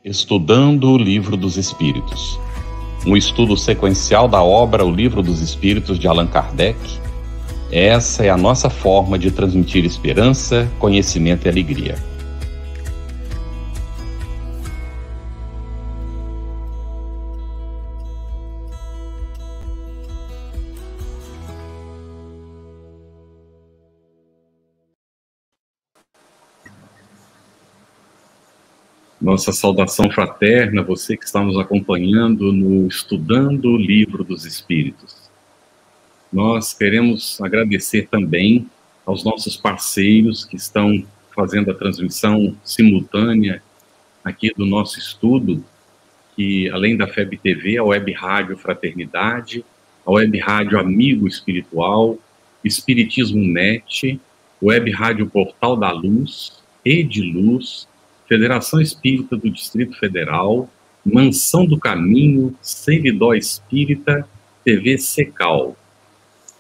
Estudando o Livro dos Espíritos. Um estudo sequencial da obra O Livro dos Espíritos de Allan Kardec. Essa é a nossa forma de transmitir esperança, conhecimento e alegria. Nossa saudação fraterna, você que está nos acompanhando no Estudando o Livro dos Espíritos. Nós queremos agradecer também aos nossos parceiros que estão fazendo a transmissão simultânea aqui do nosso estudo, que além da FEB TV, a Web Rádio Fraternidade, a Web Rádio Amigo Espiritual, Espiritismo Net, Web Rádio Portal da Luz, Ediluz, Federação Espírita do Distrito Federal, Mansão do Caminho, Seridó Espírita, TV Secal.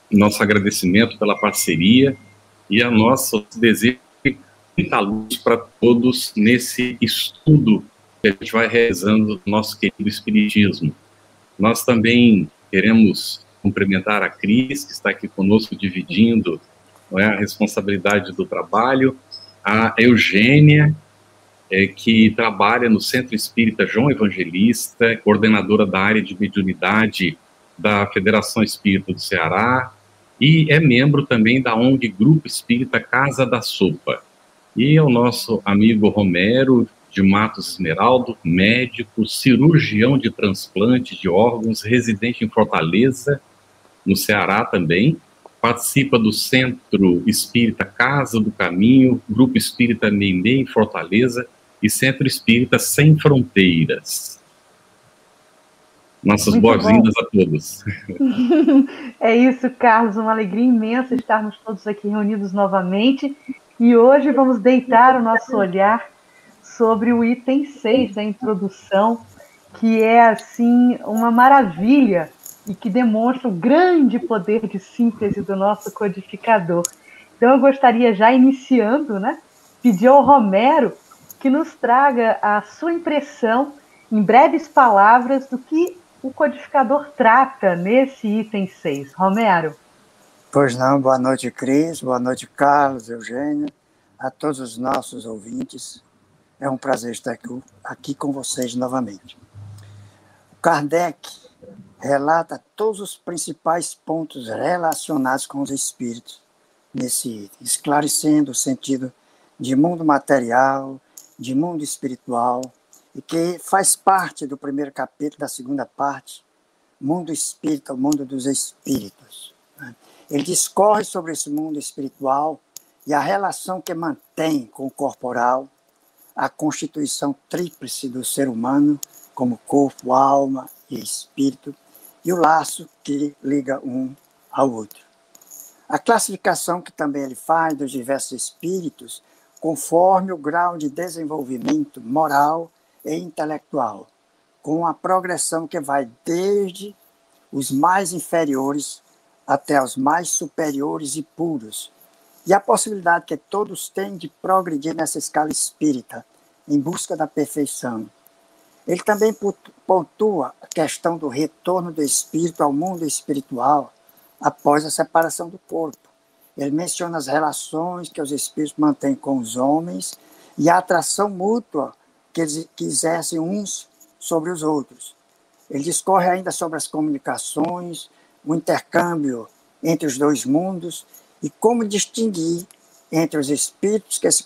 Nosso agradecimento pela parceria e a nosso desejo de muita luz para todos nesse estudo que a gente vai realizando no nosso querido Espiritismo. Nós também queremos cumprimentar a Cris, que está aqui conosco dividindo, não é, a responsabilidade do trabalho, a Eugênia, que trabalha no Centro Espírita João Evangelista, coordenadora da área de mediunidade da Federação Espírita do Ceará, e é membro também da ONG Grupo Espírita Casa da Sopa. E é o nosso amigo Romero de Matos Esmeraldo, médico, cirurgião de transplante de órgãos, residente em Fortaleza, no Ceará também, participa do Centro Espírita Casa do Caminho, Grupo Espírita Nenê em Fortaleza, e Centro Espírita Sem Fronteiras. Nossas boas-vindas a todos. É isso, Carlos, uma alegria imensa estarmos todos aqui reunidos novamente, e hoje vamos deitar o nosso olhar sobre o item 6 da introdução, que é, assim, uma maravilha e que demonstra o grande poder de síntese do nosso codificador. Então eu gostaria, já iniciando, né, pedir ao Romero que nos traga a sua impressão, em breves palavras, do que o codificador trata nesse item 6. Romero. Pois não, boa noite, Cris, boa noite, Carlos, Eugênia, a todos os nossos ouvintes. É um prazer estar aqui com vocês novamente. O Kardec relata todos os principais pontos relacionados com os espíritos nesse item, esclarecendo o sentido de mundo material, de mundo espiritual, e que faz parte do primeiro capítulo da segunda parte, Mundo Espírita, o mundo dos espíritos. Ele discorre sobre esse mundo espiritual e a relação que mantém com o corporal, a constituição tríplice do ser humano, como corpo, alma e espírito, e o laço que liga um ao outro. A classificação que também ele faz dos diversos espíritos, conforme o grau de desenvolvimento moral e intelectual, com a progressão que vai desde os mais inferiores até os mais superiores e puros, e a possibilidade que todos têm de progredir nessa escala espírita, em busca da perfeição. Ele também pontua a questão do retorno do espírito ao mundo espiritual após a separação do corpo. Ele menciona as relações que os espíritos mantêm com os homens e a atração mútua que exercem uns sobre os outros. Ele discorre ainda sobre as comunicações, o intercâmbio entre os dois mundos e como distinguir entre os espíritos que se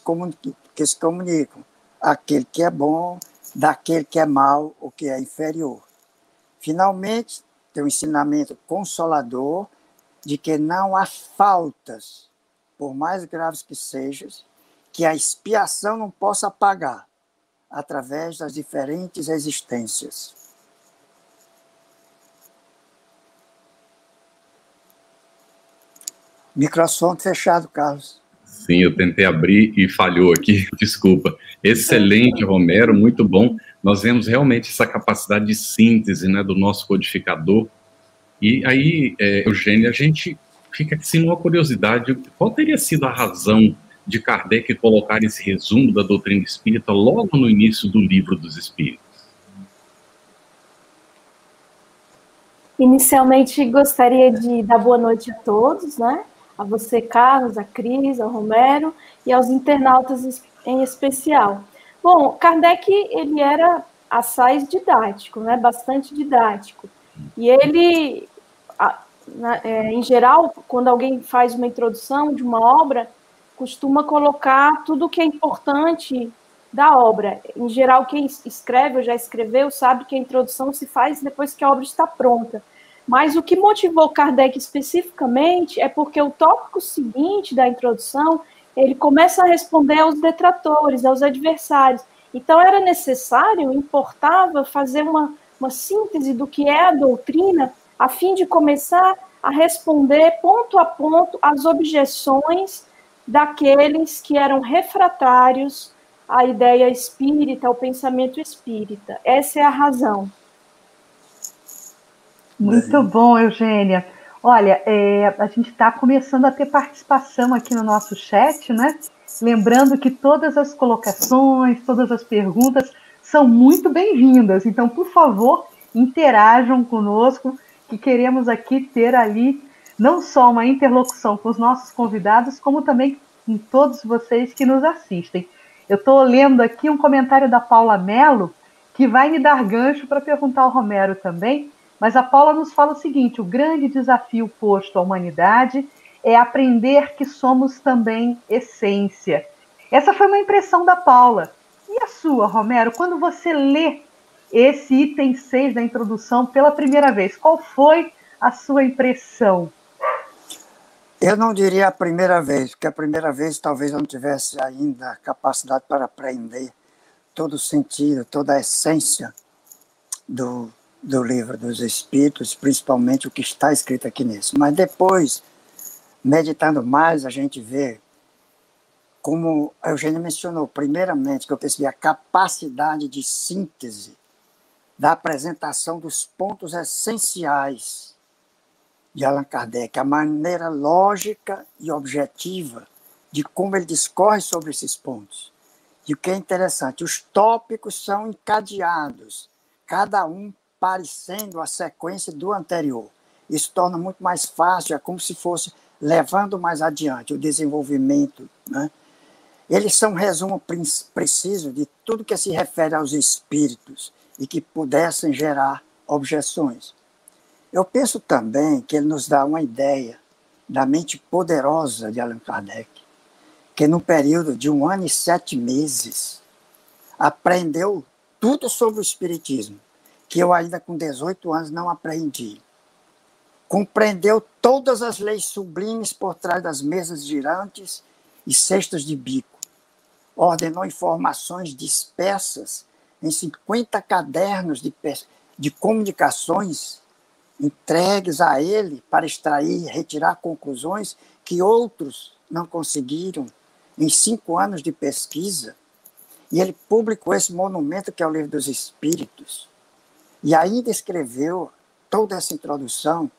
comunicam, aquele que é bom daquele que é mau ou que é inferior. Finalmente, tem um ensinamento consolador de que não há faltas, por mais graves que sejam, que a expiação não possa apagar através das diferentes existências. Microfone fechado, Carlos. Sim, eu tentei abrir e falhou aqui, desculpa. Excelente, Romero, muito bom. Nós vemos realmente essa capacidade de síntese, né, do nosso codificador. E aí, Eugênia, a gente fica assim numa curiosidade, qual teria sido a razão de Kardec colocar esse resumo da doutrina espírita logo no início do Livro dos Espíritos? Inicialmente, gostaria de dar boa noite a todos, né? A você, Carlos, a Cris, ao Romero e aos internautas em especial. Bom, Kardec, ele era assaz didático, né? Bastante didático. E ele, em geral, quando alguém faz uma introdução de uma obra, costuma colocar tudo o que é importante da obra. Em geral, quem escreve ou já escreveu sabe que a introdução se faz depois que a obra está pronta. Mas o que motivou Kardec especificamente é porque o tópico seguinte da introdução, ele começa a responder aos detratores, aos adversários. Então, era necessário, importava fazer uma síntese do que é a doutrina, a fim de começar a responder ponto a ponto as objeções daqueles que eram refratários à ideia espírita, ao pensamento espírita. Essa é a razão. Muito bom, Eugênia. Olha, a gente está começando a ter participação aqui no nosso chat, né? Lembrando que todas as colocações, todas as perguntas são muito bem-vindas. Então, por favor, interajam conosco, que queremos aqui ter ali não só uma interlocução com os nossos convidados, como também com todos vocês que nos assistem. Eu estou lendo aqui um comentário da Paula Mello, que vai me dar gancho para perguntar ao Romero também. Mas a Paula nos fala o seguinte: o grande desafio posto à humanidade é aprender que somos também essência. Essa foi uma impressão da Paula. E a sua, Romero? Quando você lê esse item 6 da introdução pela primeira vez, qual foi a sua impressão? Eu não diria a primeira vez, porque a primeira vez talvez eu não tivesse ainda a capacidade para aprender todo o sentido, toda a essência do Livro dos Espíritos, principalmente o que está escrito aqui nisso. Mas depois, meditando mais, a gente vê, como a Eugênia mencionou, primeiramente, que eu percebi a capacidade de síntese da apresentação dos pontos essenciais de Allan Kardec, a maneira lógica e objetiva de como ele discorre sobre esses pontos. E o que é interessante, os tópicos são encadeados, cada um parecendo a sequência do anterior. Isso torna muito mais fácil, é como se fosse levando mais adiante o desenvolvimento, né? Eles são um resumo preciso de tudo que se refere aos espíritos e que pudessem gerar objeções. Eu penso também que ele nos dá uma ideia da mente poderosa de Allan Kardec, que num período de 1 ano e 7 meses aprendeu tudo sobre o espiritismo, que eu ainda com 18 anos não aprendi. Compreendeu todas as leis sublimes por trás das mesas girantes e cestos de bico. Ordenou informações dispersas em 50 cadernos de comunicações entregues a ele para extrair e retirar conclusões que outros não conseguiram em 5 anos de pesquisa. E ele publicou esse monumento que é o Livro dos Espíritos. E ainda escreveu toda essa introdução,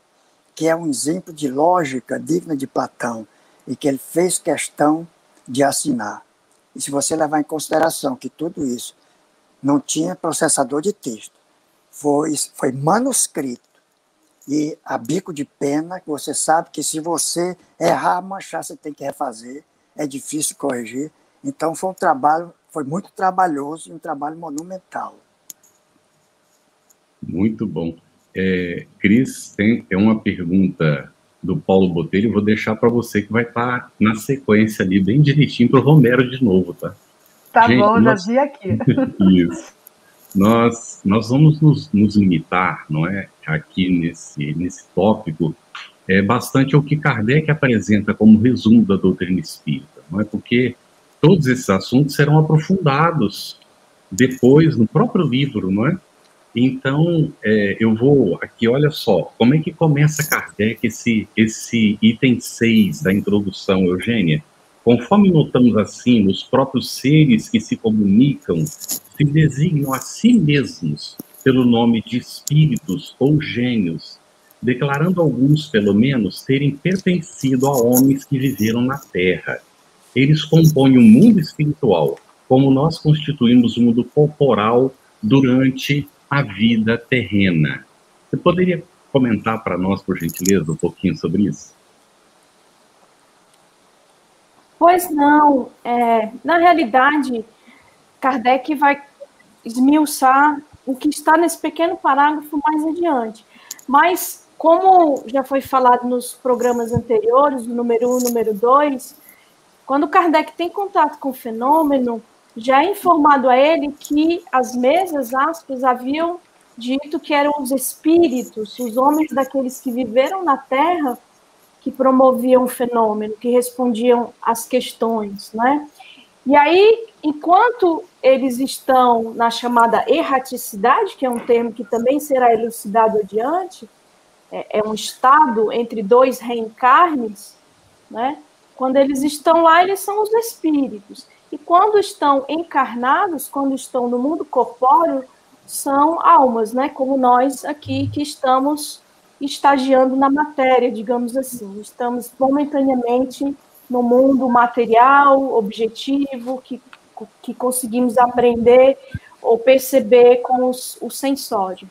que é um exemplo de lógica digna de Platão, e que ele fez questão de assinar. E se você levar em consideração que tudo isso não tinha processador de texto, foi manuscrito, e a bico de pena, que você sabe que se você errar, manchar, você tem que refazer, é difícil corrigir. Então foi muito trabalhoso e um trabalho monumental. Muito bom. Cris, tem uma pergunta do Paulo Botelho, eu vou deixar para você, que vai estar na sequência ali, bem direitinho, para o Romero de novo, tá? Tá gente, bom, já vi aqui. Isso. Nós vamos nos limitar, não é, aqui nesse tópico, bastante ao que Kardec apresenta como resumo da doutrina espírita, não é? Porque todos esses assuntos serão aprofundados depois no próprio livro, não é? Então, eu vou aqui, olha só, como é que começa Kardec esse item 6 da introdução, Eugênia? Conforme notamos assim, os próprios seres que se comunicam se designam a si mesmos pelo nome de espíritos ou gênios, declarando alguns, pelo menos, terem pertencido a homens que viveram na Terra. eles compõem o mundo espiritual, como nós constituímos o mundo corporal durante a vida terrena. Você poderia comentar para nós, por gentileza, um pouquinho sobre isso? Pois não. Na realidade, Kardec vai esmiuçar o que está nesse pequeno parágrafo mais adiante. Mas, como já foi falado nos programas anteriores, o número 1, número 2, quando Kardec tem contato com o fenômeno, já é informado a ele que as mesas, aspas, haviam dito que eram os espíritos, os homens daqueles que viveram na Terra, que promoviam o fenômeno, que respondiam às questões, né? E aí, enquanto eles estão na chamada erraticidade, que é um termo que também será elucidado adiante, é um estado entre dois reencarnes, né? Quando eles estão lá, eles são os espíritos. E quando estão encarnados, quando estão no mundo corpóreo, são almas, né? Como nós aqui que estamos estagiando na matéria, digamos assim. Estamos momentaneamente no mundo material, objetivo, que conseguimos aprender ou perceber com o sensório.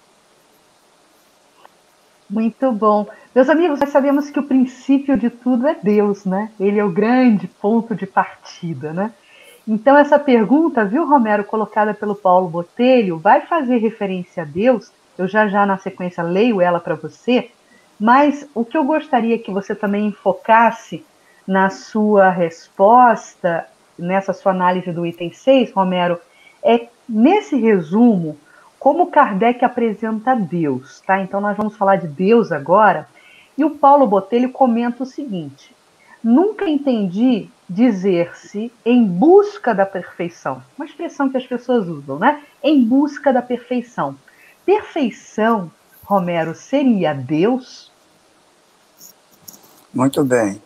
Muito bom. Meus amigos, nós sabemos que o princípio de tudo é Deus, né? Ele é o grande ponto de partida, né? Então, essa pergunta, viu, Romero, colocada pelo Paulo Botelho, vai fazer referência a Deus. Eu já na sequência leio ela para você, mas o que eu gostaria que você também enfocasse na sua resposta, nessa sua análise do item 6, Romero, é nesse resumo, como Kardec apresenta Deus, tá? Então nós vamos falar de Deus agora, e o Paulo Botelho comenta o seguinte: nunca entendi dizer-se em busca da perfeição, uma expressão que as pessoas usam, né? Em busca da perfeição. Perfeição, Romero, seria Deus? Muito bem.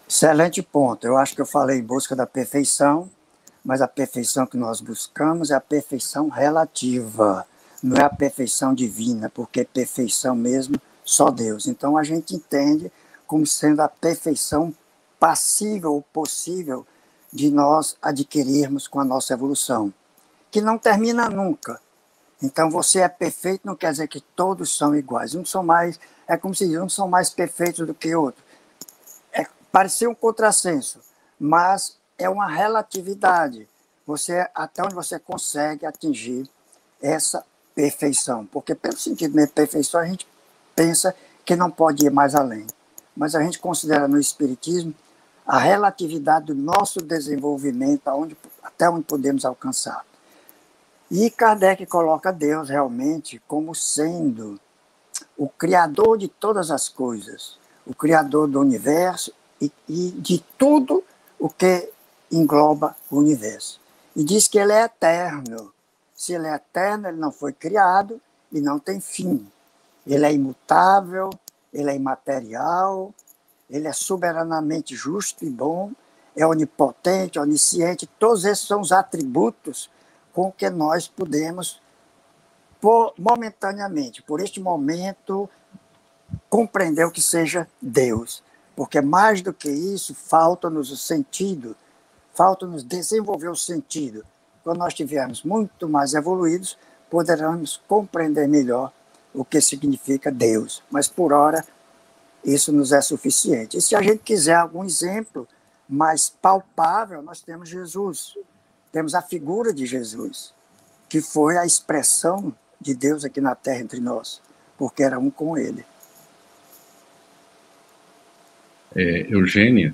Excelente ponto. Eu acho que eu falei em busca da perfeição, mas a perfeição que nós buscamos é a perfeição relativa, não é a perfeição divina, porque perfeição mesmo só Deus. Então a gente entende como sendo a perfeição passível ou possível de nós adquirirmos com a nossa evolução, que não termina nunca. Então você é perfeito não quer dizer que todos são iguais, uns são mais, é como se diz, uns são mais perfeitos do que outros. Parecia um contrassenso, mas é uma relatividade. Você, até onde você consegue atingir essa perfeição. Porque pelo sentido de perfeição, a gente pensa que não pode ir mais além. Mas a gente considera no Espiritismo a relatividade do nosso desenvolvimento até onde podemos alcançar. E Kardec coloca Deus realmente como sendo o Criador de todas as coisas, o Criador do universo e de tudo o que engloba o universo. E diz que ele é eterno. Se ele é eterno, ele não foi criado e não tem fim. Ele é imutável, ele é imaterial, ele é soberanamente justo e bom, é onipotente, onisciente. Todos esses são os atributos com que nós podemos, momentaneamente, por este momento, compreender o que seja Deus. Porque mais do que isso, falta-nos o sentido, falta-nos desenvolver o sentido. Quando nós estivermos muito mais evoluídos, poderemos compreender melhor o que significa Deus. Mas, por hora, isso nos é suficiente. E se a gente quiser algum exemplo mais palpável, nós temos Jesus. Temos a figura de Jesus, que foi a expressão de Deus aqui na Terra entre nós, porque era um com Ele. Eugênia,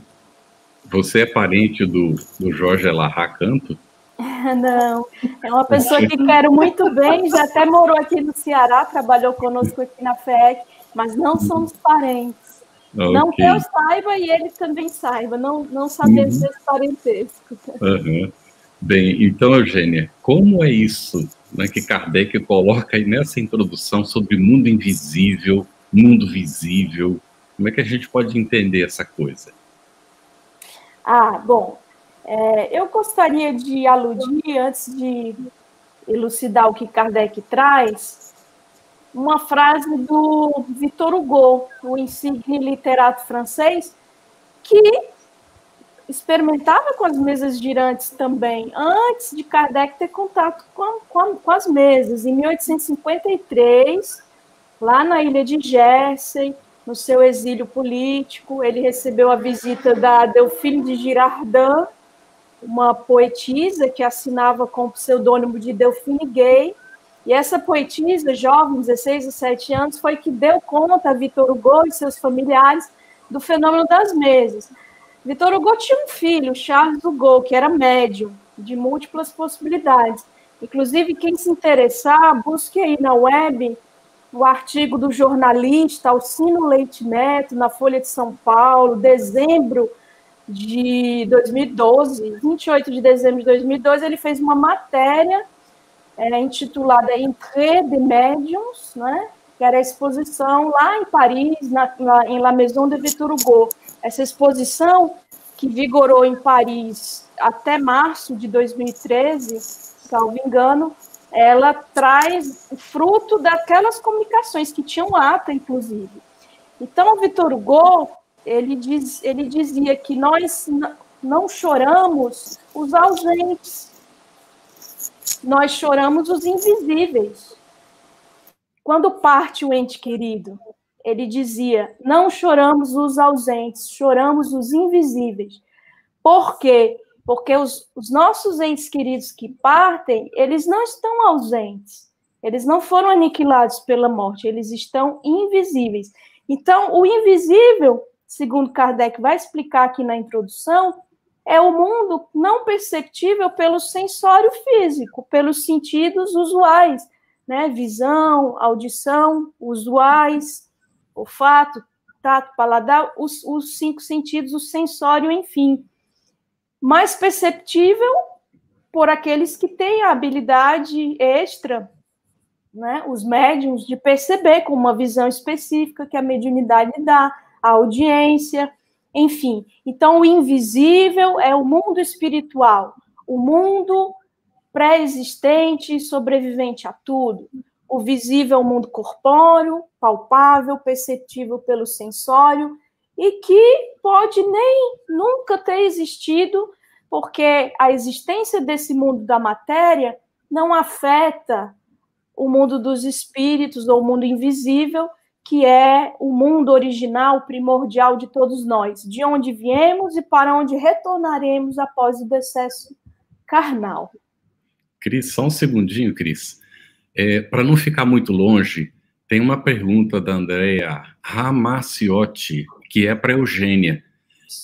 você é parente do Jorge Elarra Canto? Não, é uma pessoa que quero muito bem, já até morou aqui no Ceará, trabalhou conosco aqui na FEC, mas não somos parentes. Okay. Não que eu saiba e ele também saiba, não sabemos desse parentesco. Bem, então, Eugênia, como é isso, né, que Kardec coloca aí nessa introdução sobre mundo invisível, mundo visível? Como é que a gente pode entender essa coisa? Bom, eu gostaria de aludir, antes de elucidar o que Kardec traz, uma frase do Victor Hugo, o insigne literato francês, que experimentava com as mesas girantes também, antes de Kardec ter contato com as mesas. Em 1853, lá na ilha de Jersey, no seu exílio político, ele recebeu a visita da Delphine de Girardin, uma poetisa que assinava com o pseudônimo de Delphine Gay, e essa poetisa, jovem, 16 a 17 anos, foi que deu conta a Victor Hugo e seus familiares do fenômeno das mesas. Victor Hugo tinha um filho, Charles Hugo, que era médium, de múltiplas possibilidades. Inclusive, quem se interessar, busque aí na web o artigo do jornalista Alcino Leite Neto, na Folha de São Paulo, dezembro de 2012, 28 de dezembro de 2012, ele fez uma matéria intitulada Entrée des Médiums, né, que era a exposição lá em Paris, em La Maison de Victor Hugo. Essa exposição, que vigorou em Paris até março de 2013, salvo engano, ela traz o fruto daquelas comunicações que tinham ata, inclusive. Então, o Victor Hugo, ele dizia que nós não choramos os ausentes, nós choramos os invisíveis. Quando parte o ente querido, ele dizia, não choramos os ausentes, choramos os invisíveis. Por quê? Porque os nossos entes queridos que partem, eles não estão ausentes, eles não foram aniquilados pela morte, eles estão invisíveis. Então, o invisível, segundo Kardec vai explicar aqui na introdução, é o mundo não perceptível pelo sensório físico, pelos sentidos usuais, né? Visão, audição, usuais, olfato, tato, paladar, os 5 sentidos, o sensório, enfim. Mais perceptível por aqueles que têm a habilidade extra, né? Os médiuns, de perceber com uma visão específica que a mediunidade dá, a audiência, enfim. Então, o invisível é o mundo espiritual, o mundo pré-existente e sobrevivente a tudo. O visível é o mundo corpóreo, palpável, perceptível pelo sensório, e que pode nem nunca ter existido, porque a existência desse mundo da matéria não afeta o mundo dos espíritos, ou o mundo invisível, que é o mundo original, primordial de todos nós, de onde viemos e para onde retornaremos após o decesso carnal. Cris, só um segundinho, Cris. Para não ficar muito longe, tem uma pergunta da Andrea Ramaciotti, que é para Eugênia.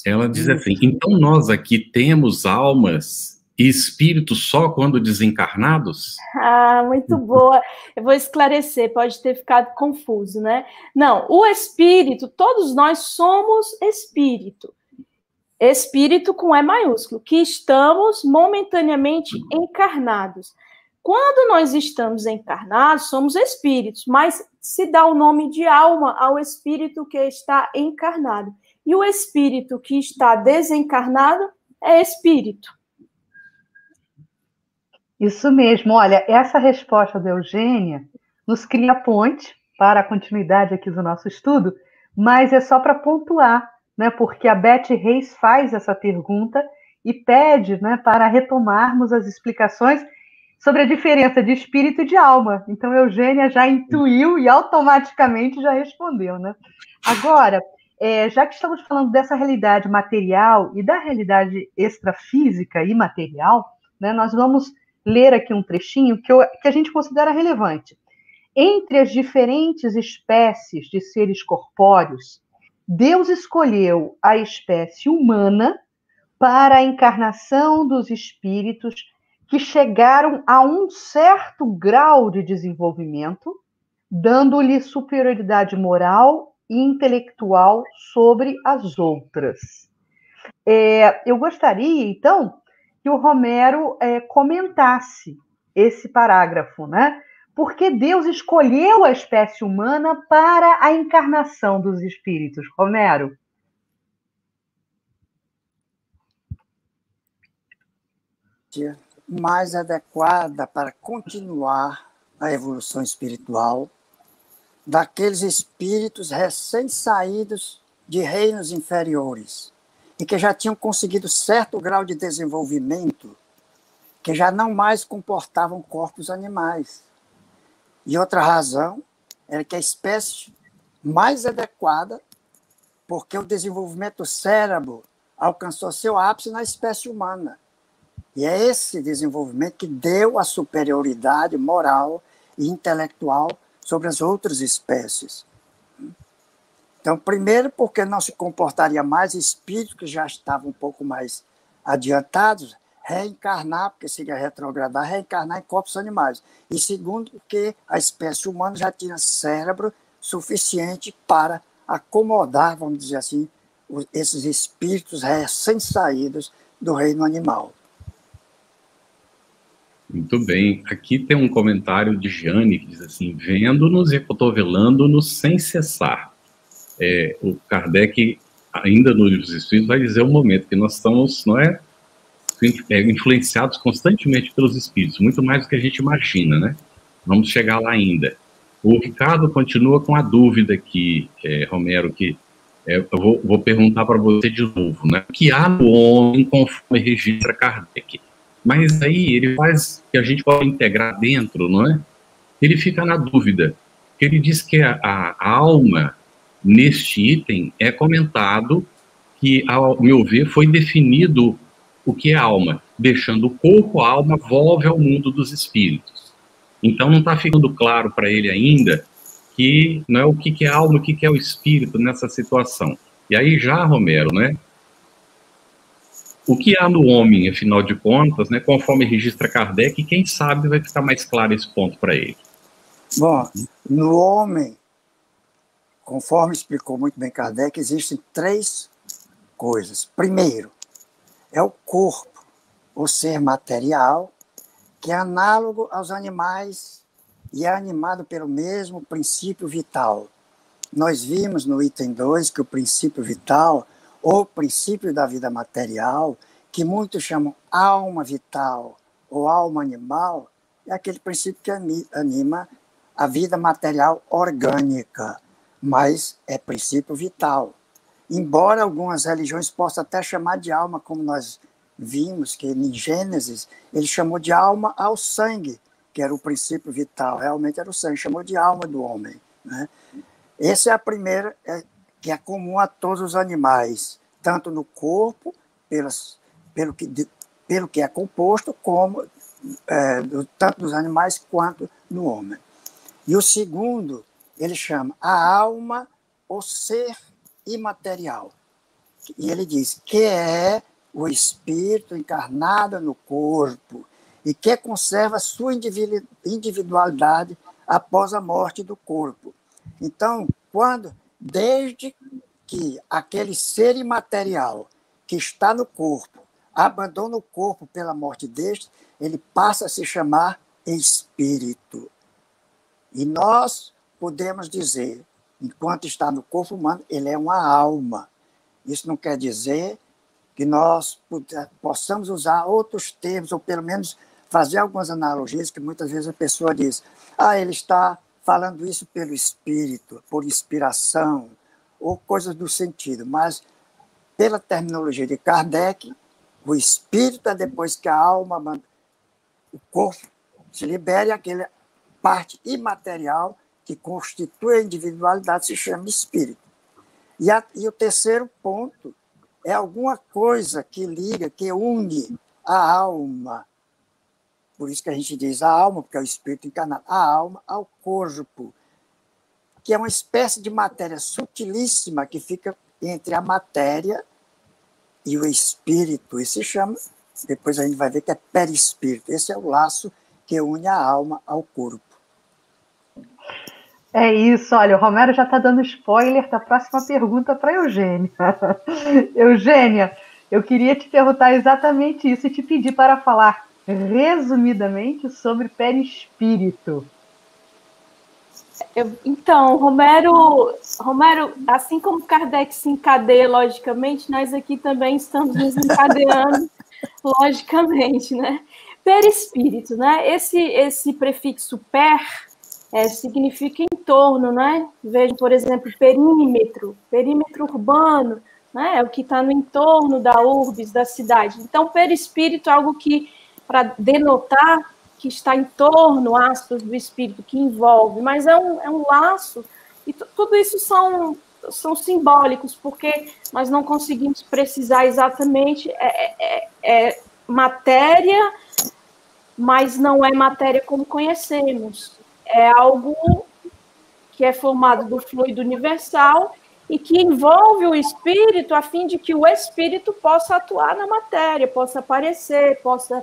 Ela diz assim, então nós aqui temos almas e espíritos só quando desencarnados? Ah, muito boa. Eu vou esclarecer, pode ter ficado confuso, né? Não, o espírito, todos nós somos espírito. Espírito com E maiúsculo, que estamos momentaneamente encarnados. Quando nós estamos encarnados, somos espíritos, mas se dá o nome de alma ao espírito que está encarnado. E o espírito que está desencarnado é espírito. Isso mesmo. Olha, essa resposta da Eugênia nos cria ponte para a continuidade aqui do nosso estudo, mas é só para pontuar, né, porque a Beth Reis faz essa pergunta e pede, né, para retomarmos as explicações sobre a diferença de espírito e de alma. Então, a Eugênia já intuiu e automaticamente já respondeu, né? Agora, já que estamos falando dessa realidade material e da realidade extrafísica e material, né, nós vamos ler aqui um trechinho que a gente considera relevante. Entre as diferentes espécies de seres corpóreos, Deus escolheu a espécie humana para a encarnação dos espíritos que chegaram a um certo grau de desenvolvimento, dando-lhe superioridade moral e intelectual sobre as outras. Eu gostaria, então, que o Romero comentasse esse parágrafo, né? Porque Deus escolheu a espécie humana para a encarnação dos espíritos. Romero. Mais adequada para continuar a evolução espiritual daqueles espíritos recém-saídos de reinos inferiores e que já tinham conseguido certo grau de desenvolvimento, que já não mais comportavam corpos animais. E outra razão era que a espécie mais adequada, porque o desenvolvimento do cérebro alcançou seu ápice na espécie humana. E é esse desenvolvimento que deu a superioridade moral e intelectual sobre as outras espécies. Então, primeiro, porque não se comportaria mais espíritos que já estavam um pouco mais adiantados, reencarnar, porque seria retrogradar, reencarnar em corpos animais. E segundo, porque a espécie humana já tinha cérebro suficiente para acomodar, vamos dizer assim, esses espíritos recém-saídos do reino animal. Muito bem. Aqui tem um comentário de Jane que diz assim: vendo-nos e cotovelando-nos sem cessar. O Kardec, ainda no Livro dos Espíritos, vai dizer um momento que nós estamos, não é, influenciados constantemente pelos espíritos, muito mais do que a gente imagina, né? Vamos chegar lá ainda. O Ricardo continua com a dúvida aqui, Romero, que eu vou perguntar para você de novo, né? O que há no homem conforme registra Kardec? Mas aí ele faz que a gente pode integrar dentro, não é? Ele fica na dúvida. Ele diz que a alma, neste item, é comentado que, ao meu ver, foi definido o que é alma, deixando o corpo, a alma, volve ao mundo dos espíritos. Então não está ficando claro para ele ainda que não é o que é alma, o que é o espírito nessa situação. E aí já, Romero, né? O que há no homem, afinal de contas, né, conforme registra Kardec, quem sabe vai ficar mais claro esse ponto para ele. Bom, no homem, conforme explicou muito bem Kardec, existem 3 coisas. Primeiro, é o corpo, o ser material, que é análogo aos animais e é animado pelo mesmo princípio vital. Nós vimos no item 2 que o princípio vital, ou princípio da vida material, que muitos chamam alma vital ou alma animal, é aquele princípio que anima a vida material orgânica, mas é princípio vital. Embora algumas religiões possam até chamar de alma, como nós vimos que em Gênesis ele chamou de alma ao sangue, que era o princípio vital, realmente era o sangue, chamou de alma do homem, né? Essa é a primeira, que é comum a todos os animais, tanto no corpo, pelo que é composto, como tanto nos animais quanto no homem. E o segundo, ele chama a alma, o ser imaterial. E ele diz que é o espírito encarnado no corpo e que conserva sua individualidade após a morte do corpo. Então, desde que aquele ser imaterial que está no corpo abandona o corpo pela morte deste, ele passa a se chamar espírito. E nós podemos dizer, enquanto está no corpo humano, ele é uma alma. Isso não quer dizer que nós possamos usar outros termos, ou pelo menos fazer algumas analogias, que muitas vezes a pessoa diz, ele está falando isso pelo espírito, por inspiração, ou coisas do sentido. Mas, pela terminologia de Kardec, o espírito é depois que a alma, o corpo se libera, e aquela parte imaterial que constitui a individualidade se chama espírito. E o terceiro ponto é alguma coisa que liga, que une a alma. Por isso que a gente diz a alma, porque é o espírito encarnado, a alma ao corpo, que é uma espécie de matéria sutilíssima que fica entre a matéria e o espírito. E se chama, depois a gente vai ver que é perispírito. Esse é o laço que une a alma ao corpo. É isso, olha, o Romero já está dando spoiler da próxima pergunta para a Eugênia. Eugênia, eu queria te perguntar exatamente isso e te pedir para falar resumidamente sobre perispírito. Então, Romero, assim como Kardec se encadeia logicamente, nós aqui também estamos nos encadeando logicamente, né? Perispírito, né? Esse prefixo per significa em torno, né? Veja, por exemplo, perímetro urbano, né? É o que está no entorno da urbis, da cidade. Então, perispírito é algo que, para denotar que está em torno, aspas, do espírito, que envolve, mas é um laço, e tudo isso são simbólicos, porque nós não conseguimos precisar exatamente, é matéria, mas não é matéria como conhecemos, é algo que é formado do fluido universal e que envolve o espírito a fim de que o espírito possa atuar na matéria, possa aparecer, possa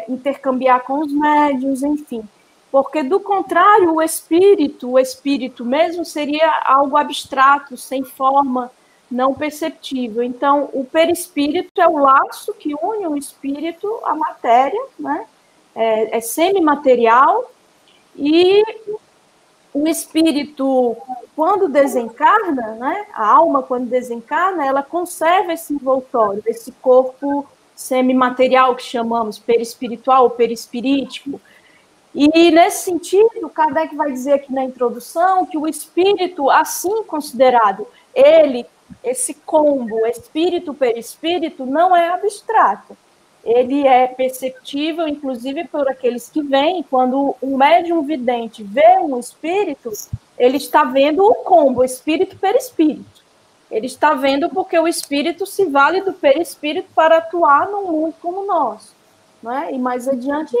intercambiar com os médiuns, enfim. Porque, do contrário, o espírito mesmo seria algo abstrato, sem forma, não perceptível. Então, o perispírito é o laço que une o espírito à matéria, né? É semimaterial, e o espírito, quando desencarna, né? A alma, quando desencarna, ela conserva esse envoltório, esse corpo semimaterial que chamamos perispiritual ou perispirítico. E, nesse sentido, Kardec vai dizer aqui na introdução que o espírito, assim considerado, esse combo espírito-perispírito, não é abstrato. Ele é perceptível, inclusive, por aqueles que veem. Quando um médium vidente vê um espírito, ele está vendo o combo espírito-perispírito. Ele está vendo porque o espírito se vale do perispírito para atuar num mundo como nós, né? E mais adiante,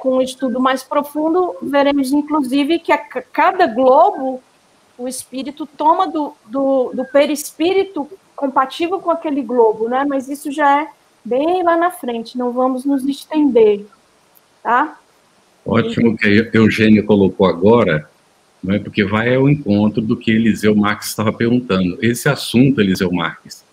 com um estudo mais profundo, veremos, inclusive, que a cada globo o espírito toma do perispírito compatível com aquele globo, né? Mas isso já é bem lá na frente, não vamos nos estender, tá? Ótimo que a Eugênia colocou agora, não é, porque vai ao encontro do que Eliseu Marques estava perguntando. Esse assunto, Eliseu Marques,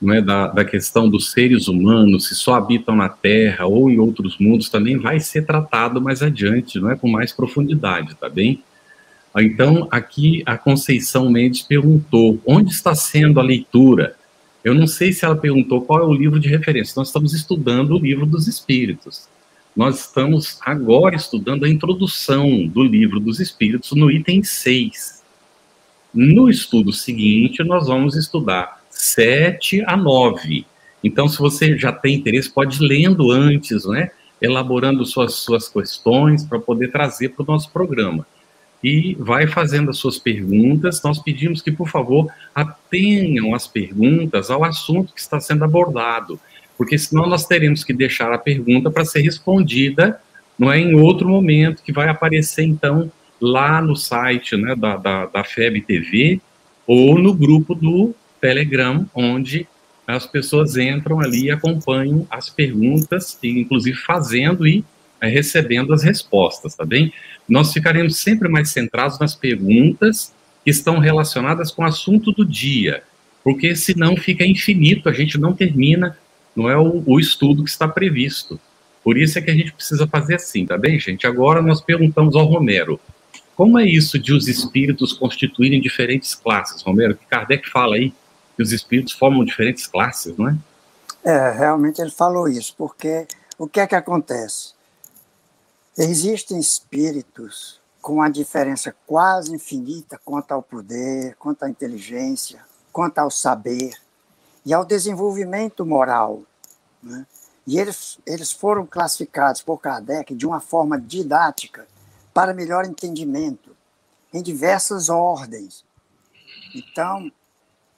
não é, da questão dos seres humanos, se só habitam na Terra ou em outros mundos, também vai ser tratado mais adiante, não é, com mais profundidade, tá bem? Então, aqui a Conceição Mendes perguntou, onde está sendo a leitura? Eu não sei se ela perguntou qual é o livro de referência. Nós estamos estudando o Livro dos Espíritos. Nós estamos agora estudando a introdução do Livro dos Espíritos no item 6. No estudo seguinte, nós vamos estudar 7 a 9. Então, se você já tem interesse, pode ir lendo antes, né? Elaborando suas questões para poder trazer para o nosso programa. E vai fazendo as suas perguntas. Nós pedimos que, por favor, atenham as perguntas ao assunto que está sendo abordado, porque senão nós teremos que deixar a pergunta para ser respondida, não é, em outro momento, que vai aparecer, então, lá no site, né, da FEB TV, ou no grupo do Telegram, onde as pessoas entram ali e acompanham as perguntas, e, inclusive, fazendo e recebendo as respostas, tá bem? Nós ficaremos sempre mais centrados nas perguntas que estão relacionadas com o assunto do dia, porque senão fica infinito, a gente não termina, não é o estudo que está previsto. Por isso é que a gente precisa fazer assim, tá bem, gente? Agora nós perguntamos ao Romero, como é isso de os espíritos constituírem diferentes classes, Romero? Que Kardec fala aí que os espíritos formam diferentes classes, não é? Realmente ele falou isso, porque o que é que acontece? Existem espíritos com a diferença quase infinita quanto ao poder, quanto à inteligência, quanto ao saber e ao desenvolvimento moral, né? E eles foram classificados por Kardec de uma forma didática para melhor entendimento, em diversas ordens. Então,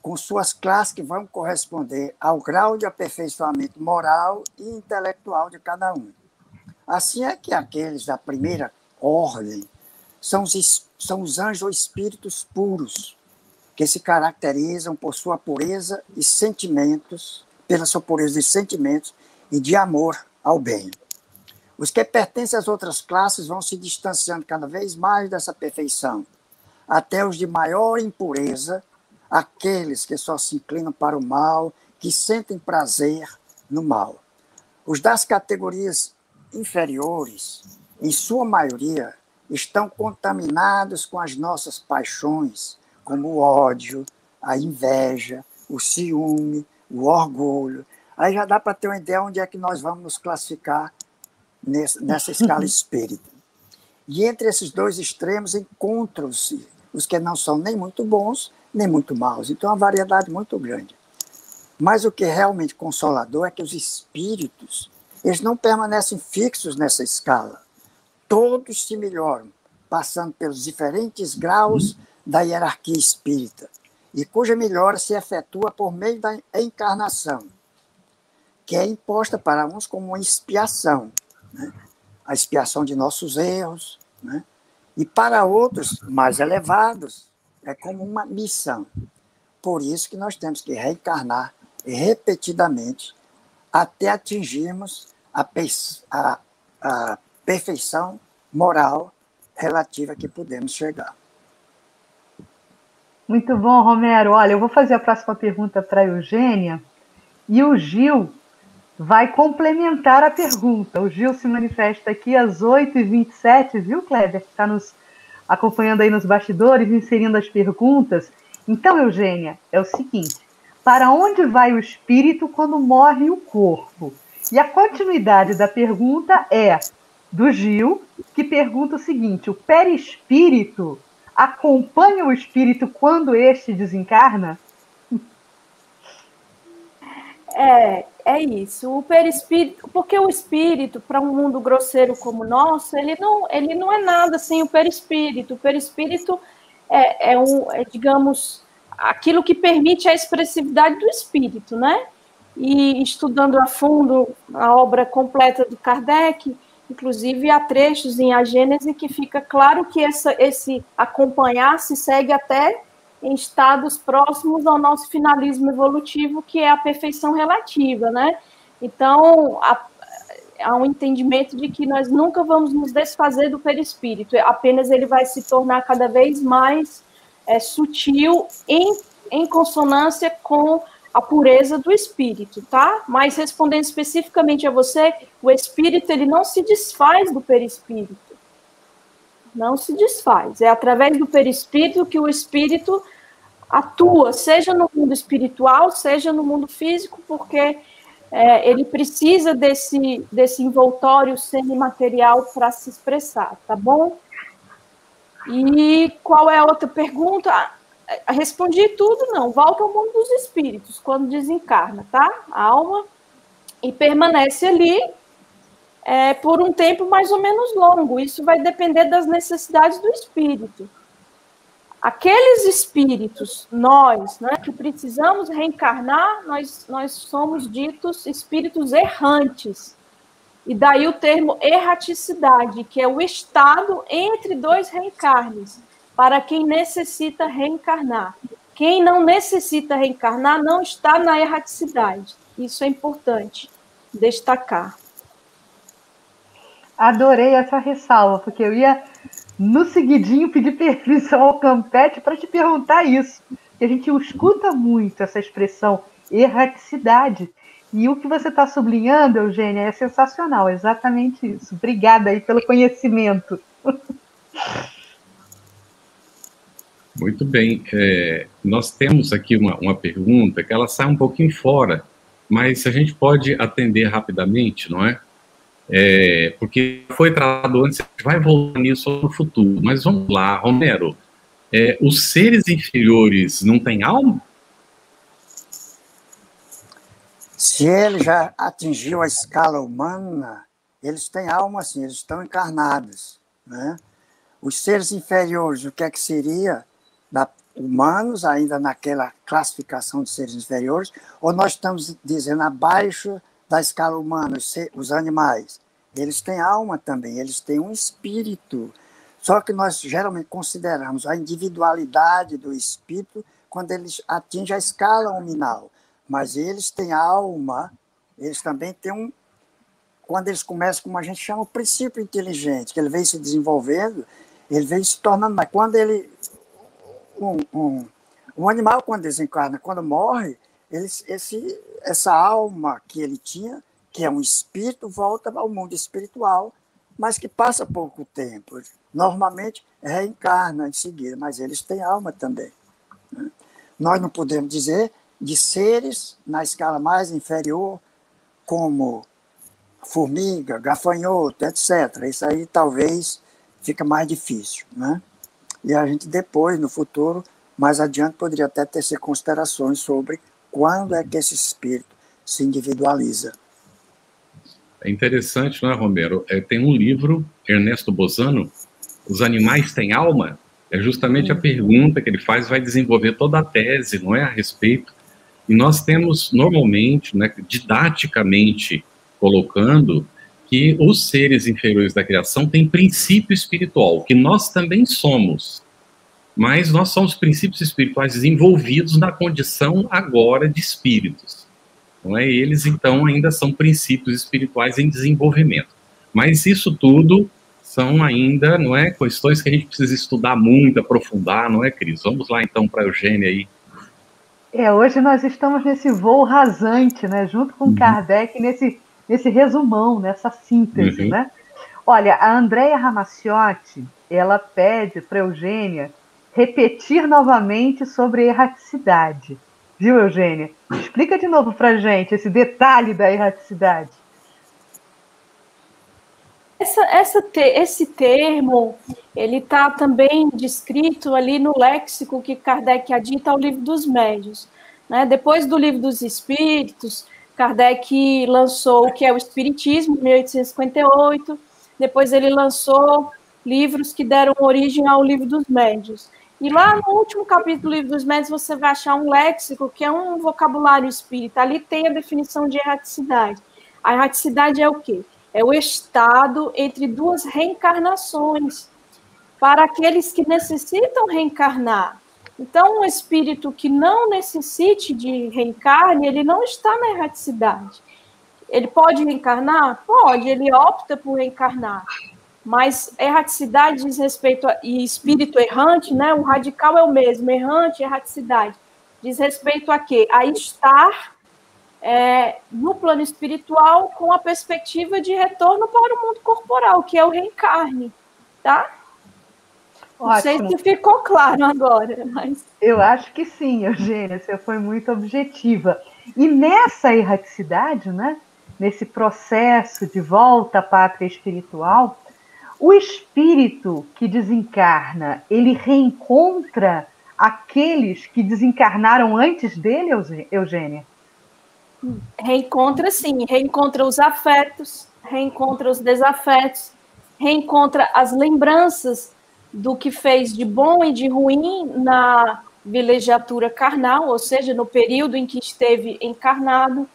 com suas classes que vão corresponder ao grau de aperfeiçoamento moral e intelectual de cada um. Assim é que aqueles da primeira ordem são os anjos ou espíritos puros, que se caracterizam por sua pureza e sentimentos, pela sua pureza de sentimentos e de amor ao bem. Os que pertencem às outras classes vão se distanciando cada vez mais dessa perfeição, até os de maior impureza, aqueles que só se inclinam para o mal, que sentem prazer no mal. Os das categorias inferiores, em sua maioria, estão contaminados com as nossas paixões, como o ódio, a inveja, o ciúme, o orgulho. Aí já dá para ter uma ideia onde é que nós vamos nos classificar nessa escala espírita. E entre esses dois extremos encontram-se os que não são nem muito bons, nem muito maus. Então, é uma variedade muito grande. Mas o que é realmente consolador é que os espíritos, eles não permanecem fixos nessa escala. Todos se melhoram, passando pelos diferentes graus da hierarquia espírita, e cuja melhora se efetua por meio da encarnação, que é imposta para uns como uma expiação, né? A expiação de nossos erros, né? E para outros, mais elevados, é como uma missão. Por isso que nós temos que reencarnar repetidamente até atingirmos a perfeição moral relativa que podemos chegar. Muito bom, Romero. Olha, eu vou fazer a próxima pergunta para a Eugênia e o Gil vai complementar a pergunta. O Gil se manifesta aqui às 8h27, viu, Kleber? Que está nos acompanhando aí nos bastidores, inserindo as perguntas. Então, Eugênia, é o seguinte: para onde vai o espírito quando morre o corpo? E a continuidade da pergunta é do Gil, que pergunta o seguinte: o perispírito acompanha o espírito quando este desencarna? É isso. O perispírito, porque o espírito, para um mundo grosseiro como o nosso, ele não é nada sem o perispírito. O perispírito digamos, aquilo que permite a expressividade do espírito, né? E estudando a fundo a obra completa do Kardec, inclusive há trechos em A Gênese que fica claro que esse acompanhar se segue até em estados próximos ao nosso finalismo evolutivo, que é a perfeição relativa, né? Então, há um entendimento de que nós nunca vamos nos desfazer do perispírito, apenas ele vai se tornar cada vez mais sutil em consonância com a pureza do espírito, tá? Mas respondendo especificamente a você, o espírito, ele não se desfaz do perispírito. Não se desfaz. É através do perispírito que o espírito atua, seja no mundo espiritual, seja no mundo físico, porque ele precisa desse envoltório semimaterial para se expressar, tá bom? E qual é a outra pergunta? Respondi tudo, não. Volta ao mundo dos espíritos, quando desencarna, tá? A alma, e permanece ali por um tempo mais ou menos longo. Isso vai depender das necessidades do espírito. Aqueles espíritos, nós, né, que precisamos reencarnar, nós somos ditos espíritos errantes. E daí o termo erraticidade, que é o estado entre dois reencarnes, para quem necessita reencarnar. Quem não necessita reencarnar não está na erraticidade. Isso é importante destacar. Adorei essa ressalva, porque eu ia, no seguidinho, pedir permissão ao Campete para te perguntar isso. Porque a gente escuta muito essa expressão erraticidade. E o que você está sublinhando, Eugênia, é sensacional, é exatamente isso. Obrigada aí pelo conhecimento. Muito bem. Nós temos aqui uma pergunta que ela sai um pouquinho fora, mas a gente pode atender rapidamente, não é? Porque foi tratado antes, a gente vai voltar nisso no futuro. Mas vamos lá, Romero. Os seres inferiores não têm alma? Se ele já atingiu a escala humana, eles têm alma, sim, eles estão encarnados, né? Os seres inferiores, o que é que seria? Humanos, ainda naquela classificação de seres inferiores, ou nós estamos dizendo abaixo da escala humana, os animais? Eles têm alma também, eles têm um espírito. Só que nós geralmente consideramos a individualidade do espírito quando eles atingem a escala huminal. Mas eles têm alma, eles também têm quando eles começam, como a gente chama, o princípio inteligente, que ele vem se desenvolvendo, ele vem se tornando mais. Quando ele... Um animal, quando desencarna, quando morre, essa alma que ele tinha, que é um espírito, volta ao mundo espiritual, mas que passa pouco tempo. Normalmente reencarna em seguida, mas eles têm alma também, né? Nós não podemos dizer de seres na escala mais inferior, como formiga, gafanhoto, etc. Isso aí talvez fica mais difícil, né? E a gente depois, no futuro, mais adiante poderia até tecer considerações sobre quando é que esse espírito se individualiza. É interessante, não é, Romero? Tem um livro, Ernesto Bozano, Os Animais Têm Alma? É justamente a pergunta que ele faz, vai desenvolver toda a tese, não é, a respeito. E nós temos, normalmente, né, didaticamente colocando, que os seres inferiores da criação têm princípio espiritual, que nós também somos. Mas nós somos princípios espirituais desenvolvidos na condição agora de espíritos. Não é? Eles, então, ainda são princípios espirituais em desenvolvimento. Mas isso tudo são ainda, não é, questões que a gente precisa estudar muito, aprofundar, não é, Cris? Vamos lá, então, para a Eugênia aí. Hoje nós estamos nesse voo rasante, né, junto com Kardec, nesse resumão, nessa síntese, né? Olha, a Andréia Ramaciotti, ela pede para a Eugênia repetir novamente sobre erraticidade. Viu, Eugênia? Explica de novo para a gente esse detalhe da erraticidade. Esse termo, ele está também descrito ali no léxico que Kardec adita ao Livro dos Médiuns, né? Depois do Livro dos Espíritos, Kardec lançou o que é o Espiritismo, em 1858, depois ele lançou livros que deram origem ao Livro dos Médiuns. E lá no último capítulo do Livro dos Médiuns você vai achar um léxico que é um vocabulário espírita. Ali tem a definição de erraticidade. A erraticidade é o quê? É o estado entre duas reencarnações para aqueles que necessitam reencarnar. Então, um espírito que não necessite de reencarne, ele não está na erraticidade. Ele pode reencarnar? Pode, ele opta por reencarnar. Mas erraticidade diz respeito e espírito errante, né? O radical é o mesmo, errante, erraticidade. Diz respeito a quê? A estar no plano espiritual com a perspectiva de retorno para o mundo corporal, que é o reencarne, tá? Ótimo. Não sei se ficou claro agora, mas... Eu acho que sim, Eugênia, você foi muito objetiva. E nessa erraticidade, né, nesse processo de volta à pátria espiritual, o espírito que desencarna, ele reencontra aqueles que desencarnaram antes dele, Eugênia? Reencontra, sim. Reencontra os afetos, reencontra os desafetos, reencontra as lembranças do que fez de bom e de ruim na vilegiatura carnal, ou seja, no período em que esteve encarnado.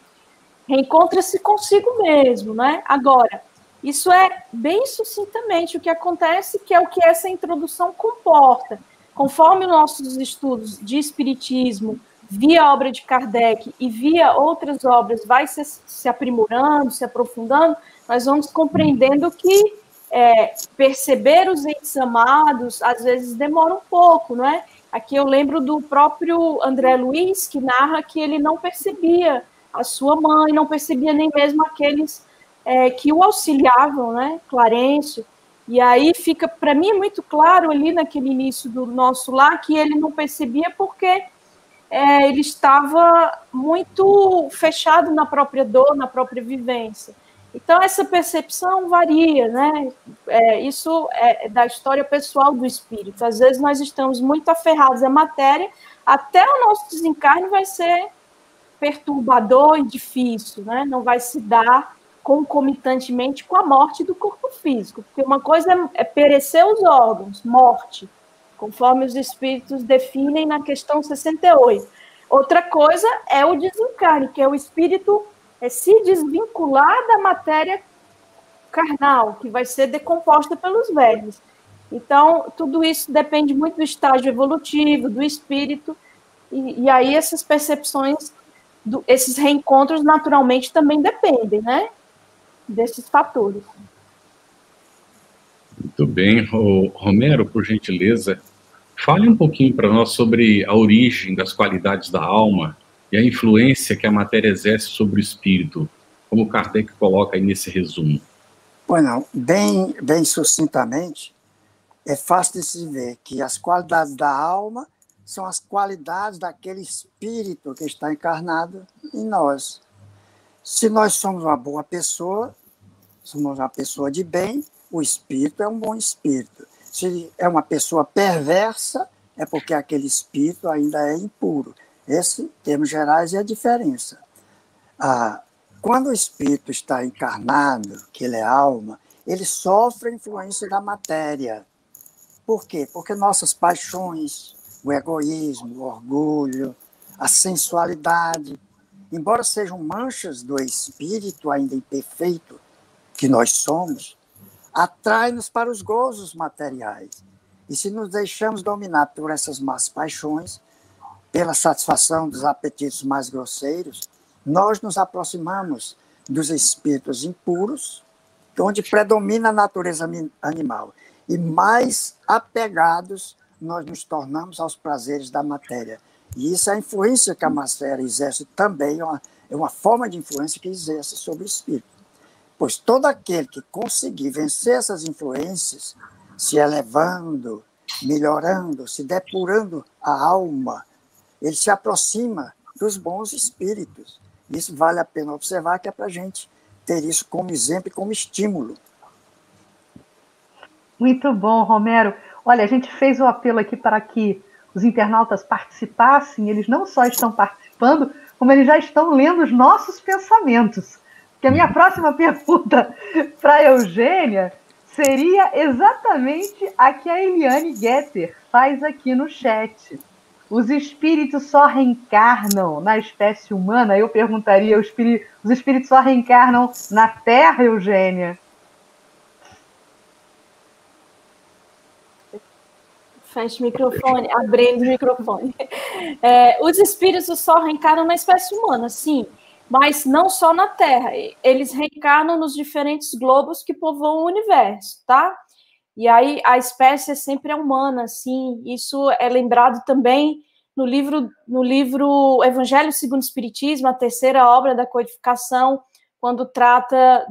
Reencontra-se consigo mesmo, né? Agora, isso é bem sucintamente o que acontece, que é o que essa introdução comporta. Conforme nossos estudos de espiritismo, via a obra de Kardec e via outras obras, vai se aprimorando, se aprofundando, nós vamos compreendendo que perceber os entes amados, às vezes, demora um pouco, não é? Aqui eu lembro do próprio André Luiz, que narra que ele não percebia a sua mãe, não percebia nem mesmo aqueles que o auxiliavam, né? Clarencio. E aí fica, para mim, muito claro ali naquele início do nosso lar que ele não percebia porque ele estava muito fechado na própria dor, na própria vivência. Então, essa percepção varia, né? Isso é da história pessoal do espírito. Às vezes, nós estamos muito aferrados à matéria, até o nosso desencarne vai ser perturbador e difícil, né? Não vai se dar concomitantemente com a morte do corpo físico, porque uma coisa é perecer os órgãos, morte, conforme os espíritos definem na questão 68. Outra coisa é o desencarne, que é o espírito se desvincular da matéria carnal, que vai ser decomposta pelos vermes. Então, tudo isso depende muito do estágio evolutivo, do espírito, e aí essas percepções, esses reencontros, naturalmente, também dependem, né, desses fatores. Muito bem. Romero, por gentileza, fale um pouquinho para nós sobre a origem das qualidades da alma e a influência que a matéria exerce sobre o espírito, como Kardec coloca aí nesse resumo. Bueno, bem sucintamente, é fácil de se ver que as qualidades da alma são as qualidades daquele espírito que está encarnado em nós. Se nós somos uma boa pessoa, somos uma pessoa de bem, o espírito é um bom espírito. Se é uma pessoa perversa, é porque aquele espírito ainda é impuro. Esse, em termos gerais, é a diferença. Quando o espírito está encarnado, que ele é alma, ele sofre a influência da matéria. Por quê? Porque nossas paixões, o egoísmo, o orgulho, a sensualidade, embora sejam manchas do espírito ainda imperfeito que nós somos, atraem-nos para os gozos materiais. E se nos deixamos dominar por essas más paixões, pela satisfação dos apetites mais grosseiros, nós nos aproximamos dos espíritos impuros, onde predomina a natureza animal. E mais apegados nós nos tornamos aos prazeres da matéria. E isso é a influência que a matéria exerce também, é uma forma de influência que exerce sobre o espírito. Pois todo aquele que conseguir vencer essas influências, se elevando, melhorando, se depurando a alma, ele se aproxima dos bons espíritos. Isso vale a pena observar, que é para a gente ter isso como exemplo e como estímulo. Muito bom, Romero. Olha, a gente fez o apelo aqui para que os internautas participassem, eles não só estão participando, como eles já estão lendo os nossos pensamentos. Porque a minha próxima pergunta para a Eugênia seria exatamente a que a Eliane Getter faz aqui no chat. Os espíritos só reencarnam na espécie humana? Eu perguntaria, os espíritos só reencarnam na Terra, Eugênia? Fecha o microfone, abrindo o microfone. Os espíritos só reencarnam na espécie humana, sim, mas não só na Terra. Eles reencarnam nos diferentes globos que povoam o universo, tá? E aí a espécie sempre é humana, sim. Isso é lembrado também no livro Evangelho segundo o Espiritismo, a terceira obra da codificação, quando trata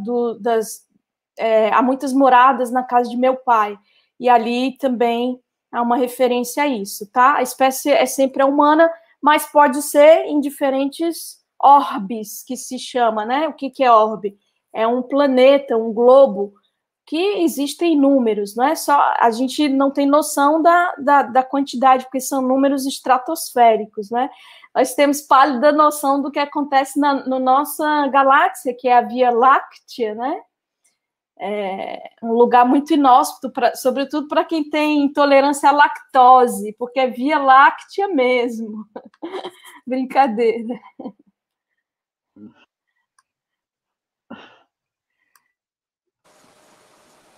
há muitas moradas na casa de meu pai. E ali também há uma referência a isso, tá? A espécie é sempre a humana, mas pode ser em diferentes orbes, que se chama, né? O que é orbe? É um planeta, um globo, que existem números, não é só, a gente não tem noção da quantidade, porque são números estratosféricos, né? Nós temos pálida noção do que acontece na nossa galáxia, que é a Via Láctea, né? É um lugar muito inóspito, sobretudo para quem tem intolerância à lactose, porque é Via Láctea mesmo. Brincadeira.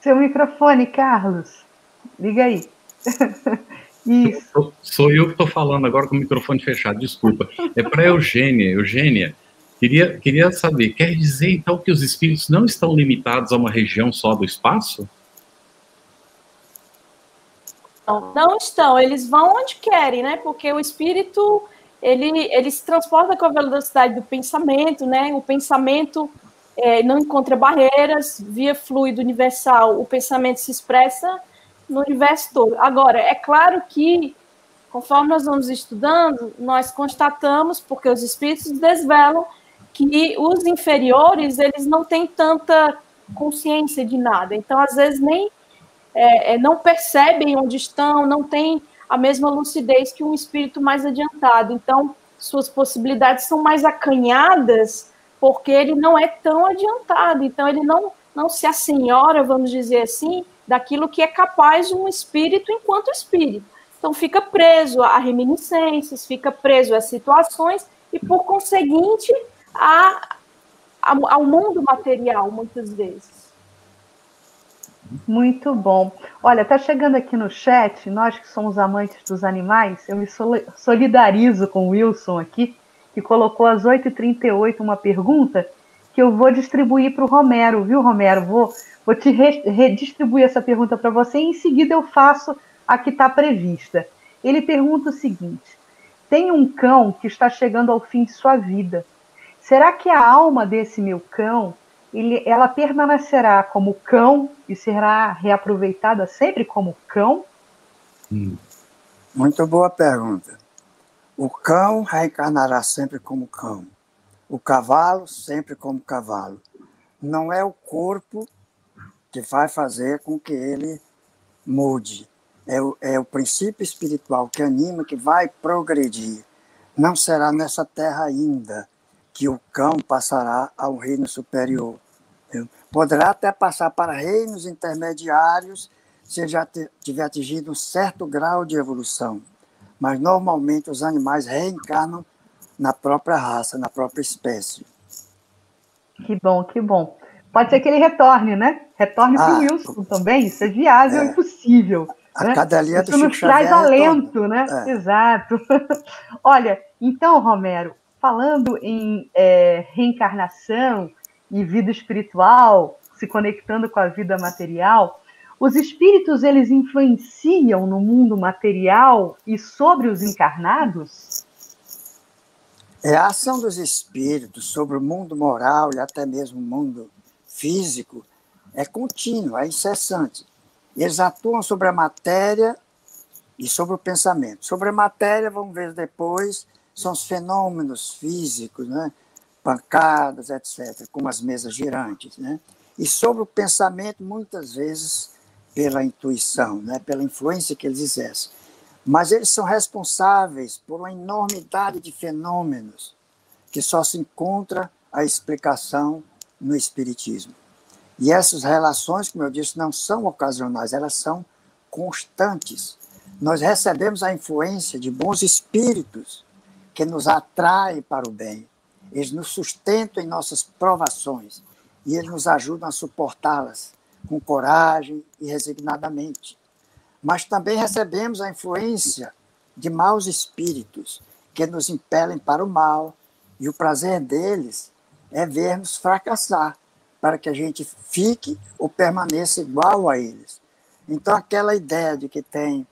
Seu microfone, Carlos. Liga aí. Isso. Sou eu que estou falando agora com o microfone fechado, desculpa. É para a Eugênia. Eugênia, queria saber, quer dizer então que os espíritos não estão limitados a uma região só do espaço? Não estão, eles vão onde querem, né? Porque o espírito, ele se transporta com a velocidade do pensamento, né? O pensamento não encontra barreiras, via fluido universal, o pensamento se expressa no universo todo. Agora, é claro que, conforme nós vamos estudando, nós constatamos, porque os espíritos desvelam, que os inferiores, eles não têm tanta consciência de nada. Então, às vezes, nem não percebem onde estão, não têm a mesma lucidez que um espírito mais adiantado. Então, suas possibilidades são mais acanhadas, porque ele não é tão adiantado. Então, ele não se assenhora, vamos dizer assim, daquilo que é capaz um espírito enquanto espírito. Então, fica preso a reminiscências, fica preso a situações e, por conseguinte, ao mundo material, muitas vezes. Muito bom. Olha, está chegando aqui no chat, nós que somos amantes dos animais, eu me solidarizo com o Wilson aqui, que colocou às 8h38 uma pergunta que eu vou distribuir para o Romero, viu, Romero? Vou te redistribuir essa pergunta para você e em seguida eu faço a que está prevista. Ele pergunta o seguinte: tem um cão que está chegando ao fim de sua vida. Será que a alma desse meu cão ela permanecerá como cão e será reaproveitada sempre como cão? Muito boa pergunta. O cão reencarnará sempre como cão. O cavalo sempre como cavalo. Não é o corpo que vai fazer com que ele mude. é o princípio espiritual que anima, que vai progredir. Não será nessa terra ainda que o cão passará ao reino superior. Poderá até passar para reinos intermediários se já tiver atingido um certo grau de evolução. Mas, normalmente, os animais reencarnam na própria raça, na própria espécie. Que bom, que bom. Pode ser que ele retorne, né? Retorne para o Wilson também. Isso é viável e possível. A cadelinha do Chico nos traz Xavier alento, né? Exato. Olha, então, Romero, falando em reencarnação e vida espiritual, se conectando com a vida material, os espíritos, eles influenciam no mundo material e sobre os encarnados? A ação dos espíritos sobre o mundo moral e até mesmo o mundo físico é contínua, é incessante. Eles atuam sobre a matéria e sobre o pensamento. Sobre a matéria, vamos ver depois, são os fenômenos físicos, né? Pancadas, etc., como as mesas girantes. Né? E sobre o pensamento, muitas vezes, pela intuição, né? Pela influência que eles exercem. Mas eles são responsáveis por uma enormidade de fenômenos que só se encontra a explicação no Espiritismo. E essas relações, como eu disse, não são ocasionais, elas são constantes. Nós recebemos a influência de bons espíritos que nos atraem para o bem. Eles nos sustentam em nossas provações e eles nos ajudam a suportá-las com coragem e resignadamente. Mas também recebemos a influência de maus espíritos que nos impelem para o mal, e o prazer deles é ver-nos fracassar, para que a gente fique ou permaneça igual a eles. Então, aquela ideia de que tem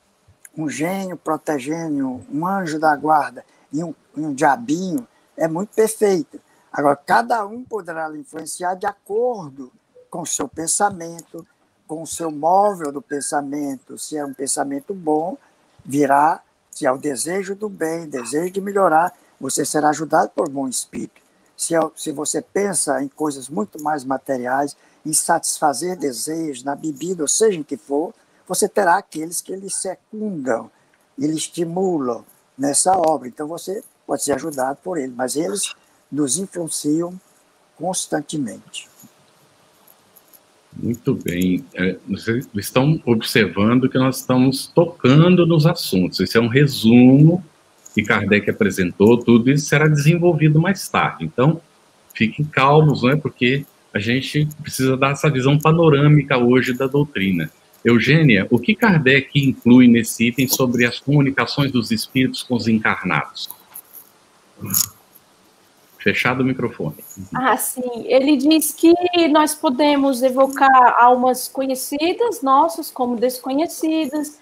um gênio protegendo, um anjo da guarda e um diabinho é muito perfeita. Agora, cada um poderá lhe influenciar de acordo com o seu pensamento, com o seu móvel do pensamento. Se é um pensamento bom, virá, se é o desejo do bem, desejo de melhorar, você será ajudado por bom espírito. Se você pensa em coisas muito mais materiais, em satisfazer desejos, na bebida, ou seja em que for, você terá aqueles que lhe secundam, e lhe estimulam nessa obra. Então você pode ser ajudado por eles, mas eles nos influenciam constantemente. Muito bem. Vocês estão observando que nós estamos tocando nos assuntos. Esse é um resumo que Kardec apresentou, tudo isso será desenvolvido mais tarde. Então, fiquem calmos, né, porque a gente precisa dar essa visão panorâmica hoje da doutrina. Eugênia, o que Kardec inclui nesse item sobre as comunicações dos espíritos com os encarnados? Fechado o microfone. Sim. Ele diz que nós podemos evocar almas conhecidas, nossas como desconhecidas,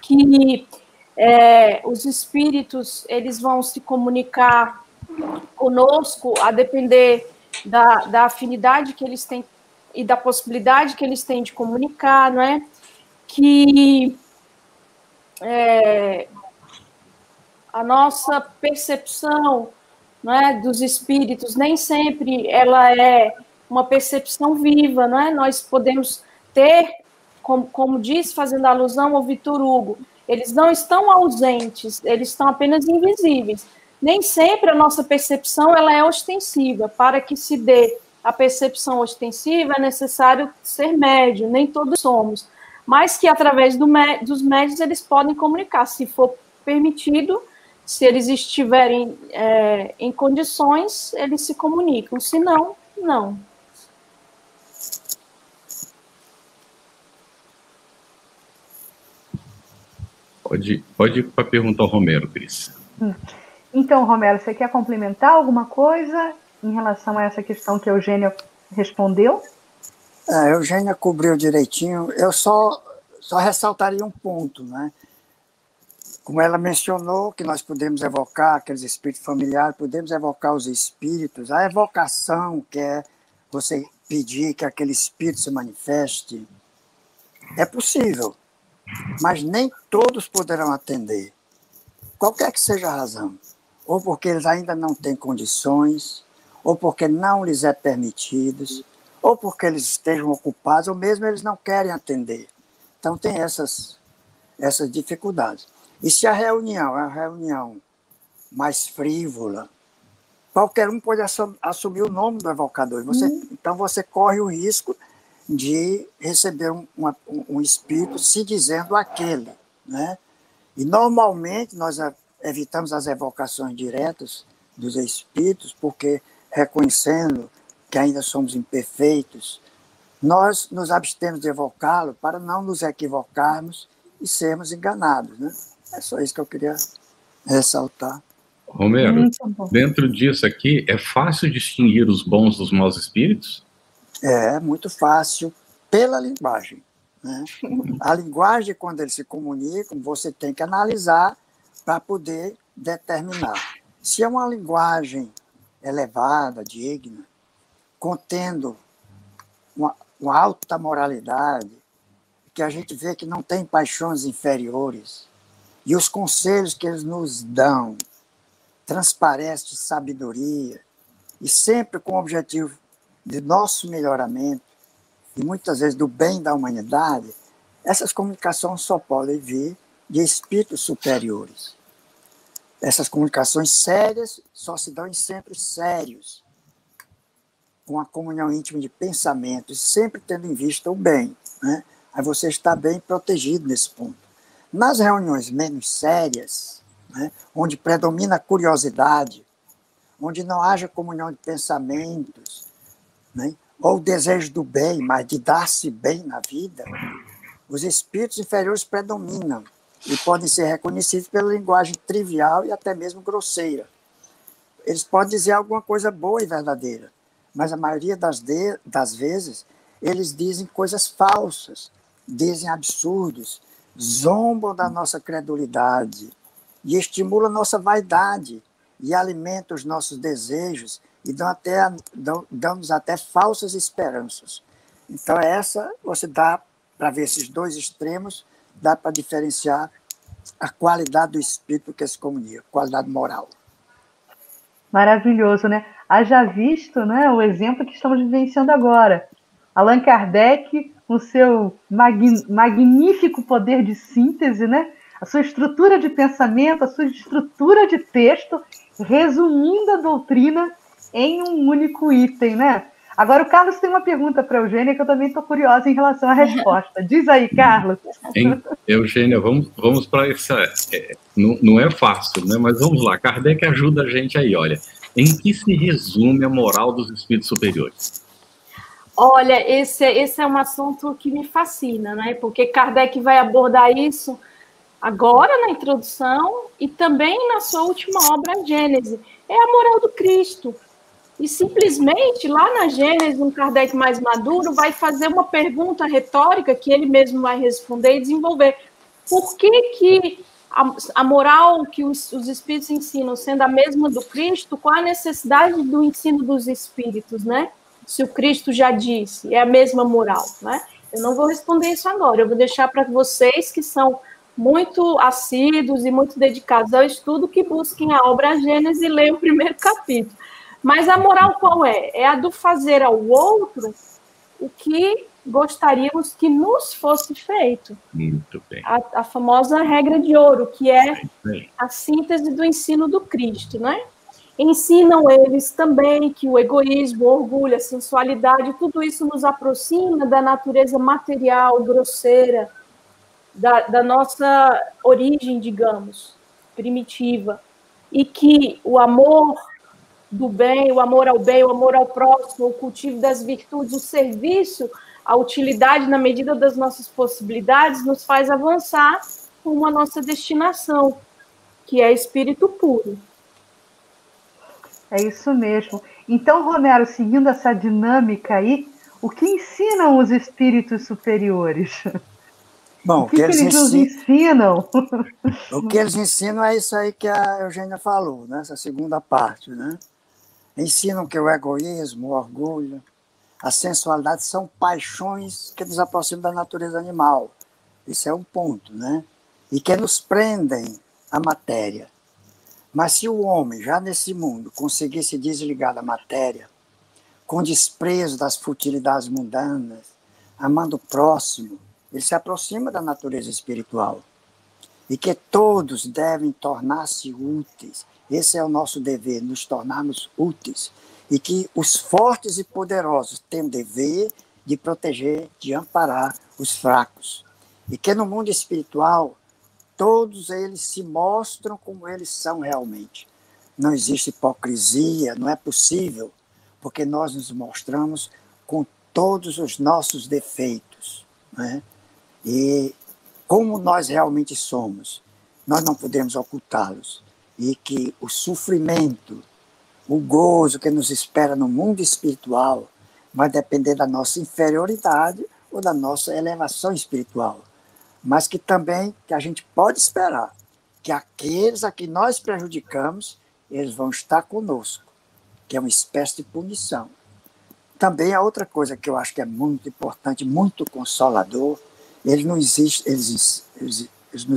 que os espíritos eles vão se comunicar conosco a depender da afinidade que eles têm e da possibilidade que eles têm de comunicar, não é? Que a nossa percepção, não é, dos espíritos nem sempre ela é uma percepção viva, não é? Nós podemos ter, como diz, fazendo alusão ao Victor Hugo, eles não estão ausentes, eles estão apenas invisíveis. Nem sempre a nossa percepção ela é ostensiva. Para que se dê a percepção ostensiva, é necessário ser médium, nem todos somos. Mas que através dos médiuns eles podem comunicar, se for permitido, se eles estiverem em condições, eles se comunicam. Se não, não. Pode ir para perguntar ao Romero, Cris. Então, Romero, você quer complementar alguma coisa em relação a essa questão que a Eugênia respondeu? A Eugênia cobriu direitinho. Eu só ressaltaria um ponto, né? Como ela mencionou, que nós podemos evocar aqueles espíritos familiares, podemos evocar os espíritos. A evocação, que é você pedir que aquele espírito se manifeste, é possível, mas nem todos poderão atender. Qualquer que seja a razão. Ou porque eles ainda não têm condições, ou porque não lhes é permitido, ou porque eles estejam ocupados, ou mesmo eles não querem atender. Então tem essas essas dificuldades. E se a reunião é uma reunião mais frívola, qualquer um pode assumir o nome do evocador. Então você corre o risco de receber um espírito se dizendo aquele, né? E normalmente nós evitamos as evocações diretas dos espíritos, porque reconhecendo que ainda somos imperfeitos, nós nos abstemos de evocá-lo para não nos equivocarmos e sermos enganados, né? É só isso que eu queria ressaltar. Romero, dentro disso aqui, é fácil distinguir os bons dos maus espíritos? É muito fácil pela linguagem, né? A linguagem, quando eles se comunicam, você tem que analisar para poder determinar. Se é uma linguagem elevada, digna, contendo uma alta moralidade, que a gente vê que não tem paixões inferiores, e os conselhos que eles nos dão transparecem de sabedoria, e sempre com o objetivo de nosso melhoramento, e muitas vezes do bem da humanidade, essas comunicações só podem vir de espíritos superiores. Essas comunicações sérias só se dão em centros sérios, com a comunhão íntima de pensamentos, sempre tendo em vista o bem, né? Aí você está bem protegido nesse ponto. Nas reuniões menos sérias, né, onde predomina a curiosidade, onde não haja comunhão de pensamentos, né, ou o desejo do bem, mas de dar-se bem na vida, os espíritos inferiores predominam e podem ser reconhecidos pela linguagem trivial e até mesmo grosseira. Eles podem dizer alguma coisa boa e verdadeira, mas a maioria das vezes eles dizem coisas falsas, dizem absurdos, zombam da nossa credulidade e estimulam a nossa vaidade e alimentam os nossos desejos e dão-nos até falsas esperanças. Então, você dá para ver esses dois extremos, dá para diferenciar a qualidade do espírito que se comunica, qualidade moral. Maravilhoso, né? Haja visto, né, o exemplo que estamos vivenciando agora. Allan Kardec, com seu magnífico poder de síntese, né? A sua estrutura de pensamento, a sua estrutura de texto, resumindo a doutrina em um único item, né? Agora o Carlos tem uma pergunta para a Eugênia que eu também estou curiosa em relação à resposta. Diz aí, Carlos. Eugênia, vamos para essa... não é fácil, né? Mas vamos lá. Kardec ajuda a gente aí, olha. Em que se resume a moral dos espíritos superiores? Olha, esse é um assunto que me fascina, né? Porque Kardec vai abordar isso agora na introdução e também na sua última obra, a Gênese. É a moral do Cristo. E simplesmente, lá na Gênese, um Kardec mais maduro vai fazer uma pergunta retórica que ele mesmo vai responder e desenvolver. Por que a moral que os espíritos ensinam, sendo a mesma do Cristo, qual a necessidade do ensino dos espíritos, né? Se o Cristo já disse, é a mesma moral, né? Eu não vou responder isso agora, eu vou deixar para vocês que são muito assíduos e muito dedicados ao estudo, que busquem a obra Gênesis e leiam o primeiro capítulo. Mas a moral qual é? É a do fazer ao outro o que gostaríamos que nos fosse feito. Muito bem. A famosa regra de ouro, que é a síntese do ensino do Cristo, né? Ensinam eles também que o egoísmo, o orgulho, a sensualidade, tudo isso nos aproxima da natureza material, grosseira, da nossa origem, digamos, primitiva. E que o amor do bem, o amor ao próximo, o cultivo das virtudes, o serviço, a utilidade na medida das nossas possibilidades, nos faz avançar rumo à nossa destinação, que é espírito puro. É isso mesmo. Então, Romero, seguindo essa dinâmica aí, o que ensinam os espíritos superiores? Bom, o que eles nos ensinam? O que eles ensinam é isso aí que a Eugênia falou, né? Essa segunda parte, né? Ensinam que o egoísmo, o orgulho, a sensualidade são paixões que nos aproximam da natureza animal. Isso é um ponto, né? E que nos prendem à matéria. Mas se o homem, já nesse mundo, conseguir se desligar da matéria, com desprezo das futilidades mundanas, amando o próximo, ele se aproxima da natureza espiritual. e que todos devem tornar-se úteis. Esse é o nosso dever, nos tornarmos úteis. E que os fortes e poderosos têm o dever de proteger, de amparar os fracos. E que no mundo espiritual, todos eles se mostram como eles são realmente. Não existe hipocrisia, não é possível, porque nós nos mostramos com todos os nossos defeitos, né? E como nós realmente somos, nós não podemos ocultá-los. E que o sofrimento, o gozo que nos espera no mundo espiritual vai depender da nossa inferioridade ou da nossa elevação espiritual. Mas que também que a gente pode esperar que aqueles a que nós prejudicamos, eles vão estar conosco, que é uma espécie de punição. Também a outra coisa que eu acho que é muito importante, muito consolador, eles nos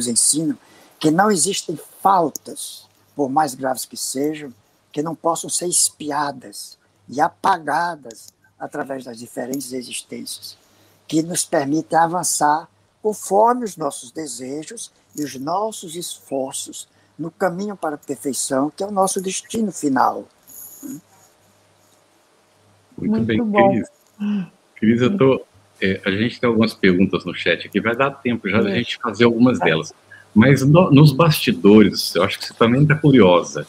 ensinam que não existem faltas, por mais graves que sejam, que não possam ser espiadas e apagadas através das diferentes existências, que nos permitem avançar conforme os nossos desejos e os nossos esforços no caminho para a perfeição, que é o nosso destino final. Muito bem, bom. Cris, a gente tem algumas perguntas no chat aqui, vai dar tempo já da gente fazer algumas delas. Mas nos bastidores, eu acho que você também está curiosa.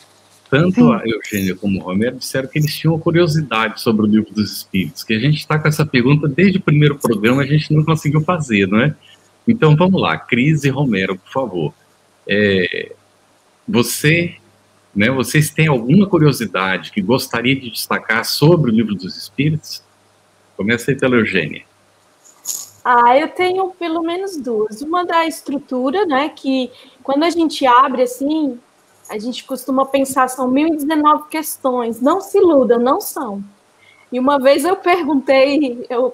Tanto a Eugênia como o Romero disseram que eles tinham curiosidade sobre o Livro dos Espíritos, que a gente está com essa pergunta desde o primeiro programa, a gente não conseguiu fazer, não é? Então, vamos lá, Cris e Romero, por favor. Vocês têm alguma curiosidade que gostaria de destacar sobre o Livro dos Espíritos? Começa aí pela Eugênia. Eu tenho pelo menos duas. Uma da estrutura, né, que quando a gente abre assim, a gente costuma pensar, são 1019 questões. Não se iludam, não são. E uma vez eu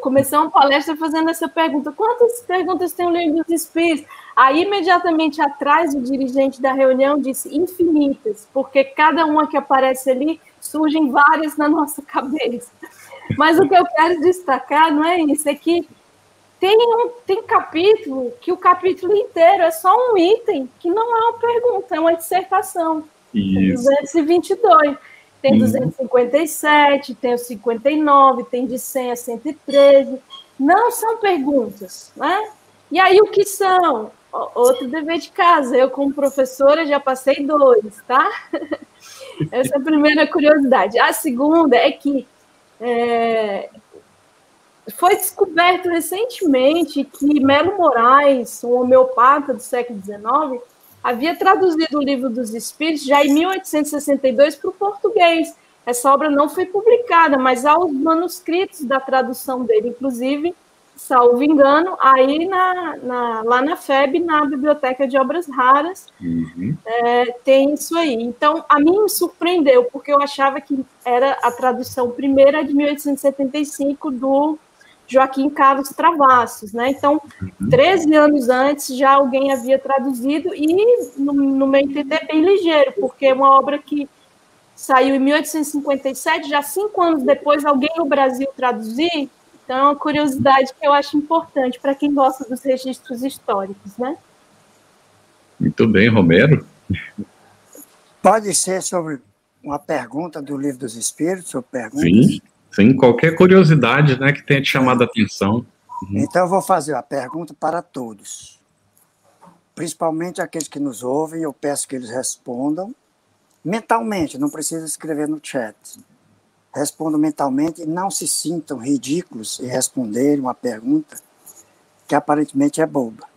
comecei uma palestra fazendo essa pergunta: quantas perguntas tem o Livro dos Espíritos? Aí, imediatamente atrás, o dirigente da reunião disse infinitas, porque cada uma que aparece ali, surgem várias na nossa cabeça. Mas o que eu quero destacar não é isso, é que tem capítulo que o capítulo inteiro é só um item, que não é uma pergunta, é uma dissertação. Isso. 222. Tem 257, tem o 59, tem de 100 a 113. Não são perguntas, né? E aí, o que são? Outro dever de casa. Eu, como professora, já passei 2, tá? Essa é a primeira curiosidade. A segunda é que foi descoberto recentemente que Melo Moraes, um homeopata do século XIX, havia traduzido o Livro dos Espíritos já em 1862 para o português. Essa obra não foi publicada, mas há os manuscritos da tradução dele, inclusive, salvo engano, aí lá na FEB, na Biblioteca de Obras Raras, tem isso aí. Então, a mim me surpreendeu, porque eu achava que era a tradução primeira de 1875 do Joaquim Carlos Travassos, né? Então, 13 anos antes já alguém havia traduzido e, no meu entender, bem ligeiro, porque é uma obra que saiu em 1857, já 5 anos depois alguém no Brasil traduziu. Então, é uma curiosidade que eu acho importante para quem gosta dos registros históricos, né? Muito bem, Romero. Pode ser sobre uma pergunta do Livro dos Espíritos, ou perguntas? Sim, qualquer curiosidade, né, que tenha te chamado a atenção. Então, eu vou fazer a pergunta para todos, principalmente aqueles que nos ouvem. Eu peço que eles respondam mentalmente, não precisa escrever no chat. Respondam mentalmente e não se sintam ridículos em responder uma pergunta que aparentemente é boba.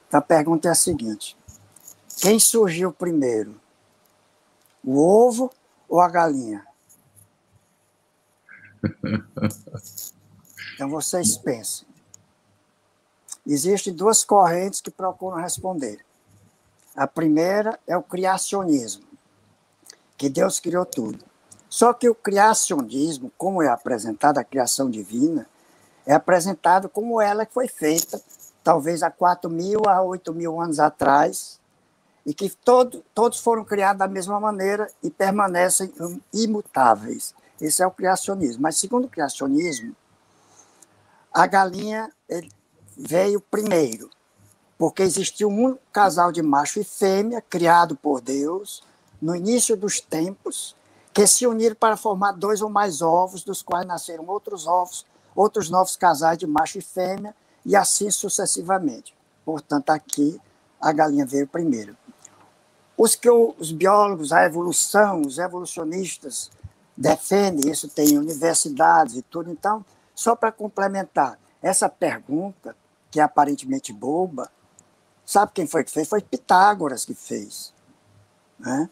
Então, a pergunta é a seguinte: quem surgiu primeiro, o ovo ou a galinha? Então, vocês pensem. Existem 2 correntes que procuram responder. A primeira é o criacionismo, que Deus criou tudo. Só que o criacionismo, como é apresentado, a criação divina, é apresentado como ela foi feita, talvez há 4.000 a 8.000 anos atrás, e que todos foram criados da mesma maneira e permanecem imutáveis. Esse é o criacionismo. Mas, segundo o criacionismo, a galinha veio primeiro. porque existiu um casal de macho e fêmea, criado por Deus, no início dos tempos, que se uniram para formar 2 ou mais ovos, dos quais nasceram outros ovos, outros novos casais de macho e fêmea, e assim sucessivamente. Portanto, aqui a galinha veio primeiro. Os biólogos, a evolução, os evolucionistas defendem isso, tem universidades e tudo. Então, só para complementar, essa pergunta, que é aparentemente boba, sabe quem foi que fez? Foi Pitágoras que fez. Né?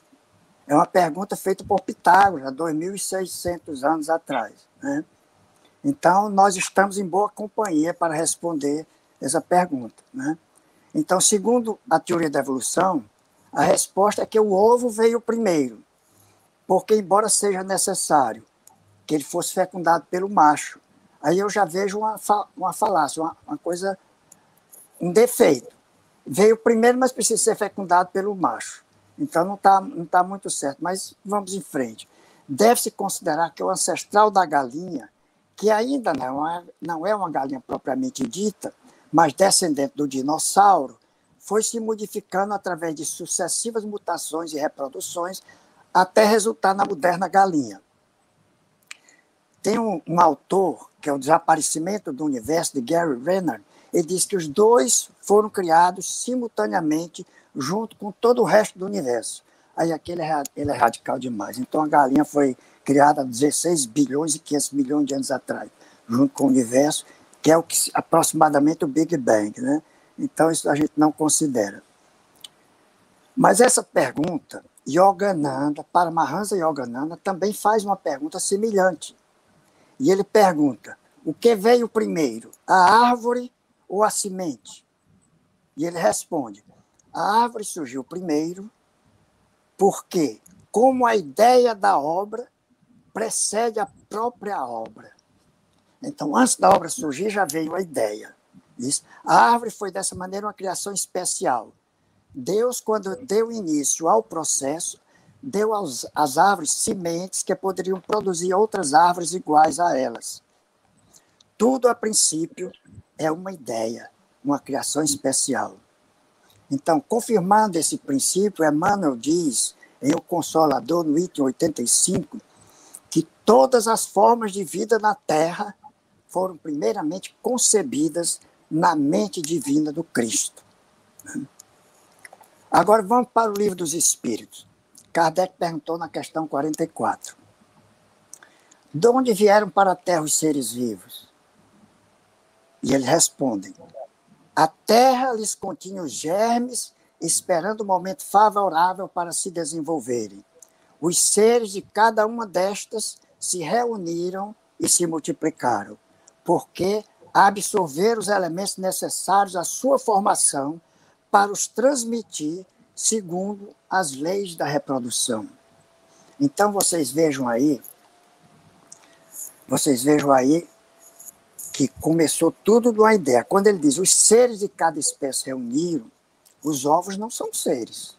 É uma pergunta feita por Pitágoras, há 2.600 anos atrás. Né? Então, nós estamos em boa companhia para responder essa pergunta. Né? Então, segundo a teoria da evolução, a resposta é que o ovo veio primeiro, porque, embora seja necessário que ele fosse fecundado pelo macho, aí eu já vejo uma falácia, uma coisa, um defeito. Veio primeiro, mas precisa ser fecundado pelo macho. Então, não tá muito certo, mas vamos em frente. Deve-se considerar que o ancestral da galinha, que ainda não é uma galinha propriamente dita, mas descendente do dinossauro, foi se modificando através de sucessivas mutações e reproduções até resultar na moderna galinha. Tem um autor, que é o Desaparecimento do Universo, de Gary Renard, ele diz que os dois foram criados simultaneamente junto com todo o resto do universo. Aí aqui ele é radical demais. Então a galinha foi criada há 16 bilhões e 500 milhões de anos atrás, junto com o universo, que é aproximadamente o Big Bang, né? Então, isso a gente não considera. Mas essa pergunta, Yogananda, Paramahansa Yogananda, também faz uma pergunta semelhante. E ele pergunta, o que veio primeiro, a árvore ou a semente? E ele responde, a árvore surgiu primeiro porque, como a ideia da obra precede a própria obra. Então, antes da obra surgir, já veio a ideia. Isso. A árvore foi, dessa maneira, uma criação especial. Deus, quando deu início ao processo, deu às árvores sementes que poderiam produzir outras árvores iguais a elas. Tudo, a princípio, é uma ideia, uma criação especial. Então, confirmando esse princípio, Emmanuel diz, em O Consolador, no item 85, que todas as formas de vida na Terra foram primeiramente concebidas na mente divina do Cristo. Agora vamos para o Livro dos Espíritos. Kardec perguntou na questão 44. De onde vieram para a Terra os seres vivos? E eles respondem, a Terra lhes continha os germes, esperando o momento favorável para se desenvolverem. Os seres de cada uma destas se reuniram e se multiplicaram, porque absorver os elementos necessários à sua formação para os transmitir segundo as leis da reprodução. Então, vocês vejam aí que começou tudo de uma ideia. Quando ele diz, os seres de cada espécie reuniram, os ovos não são seres.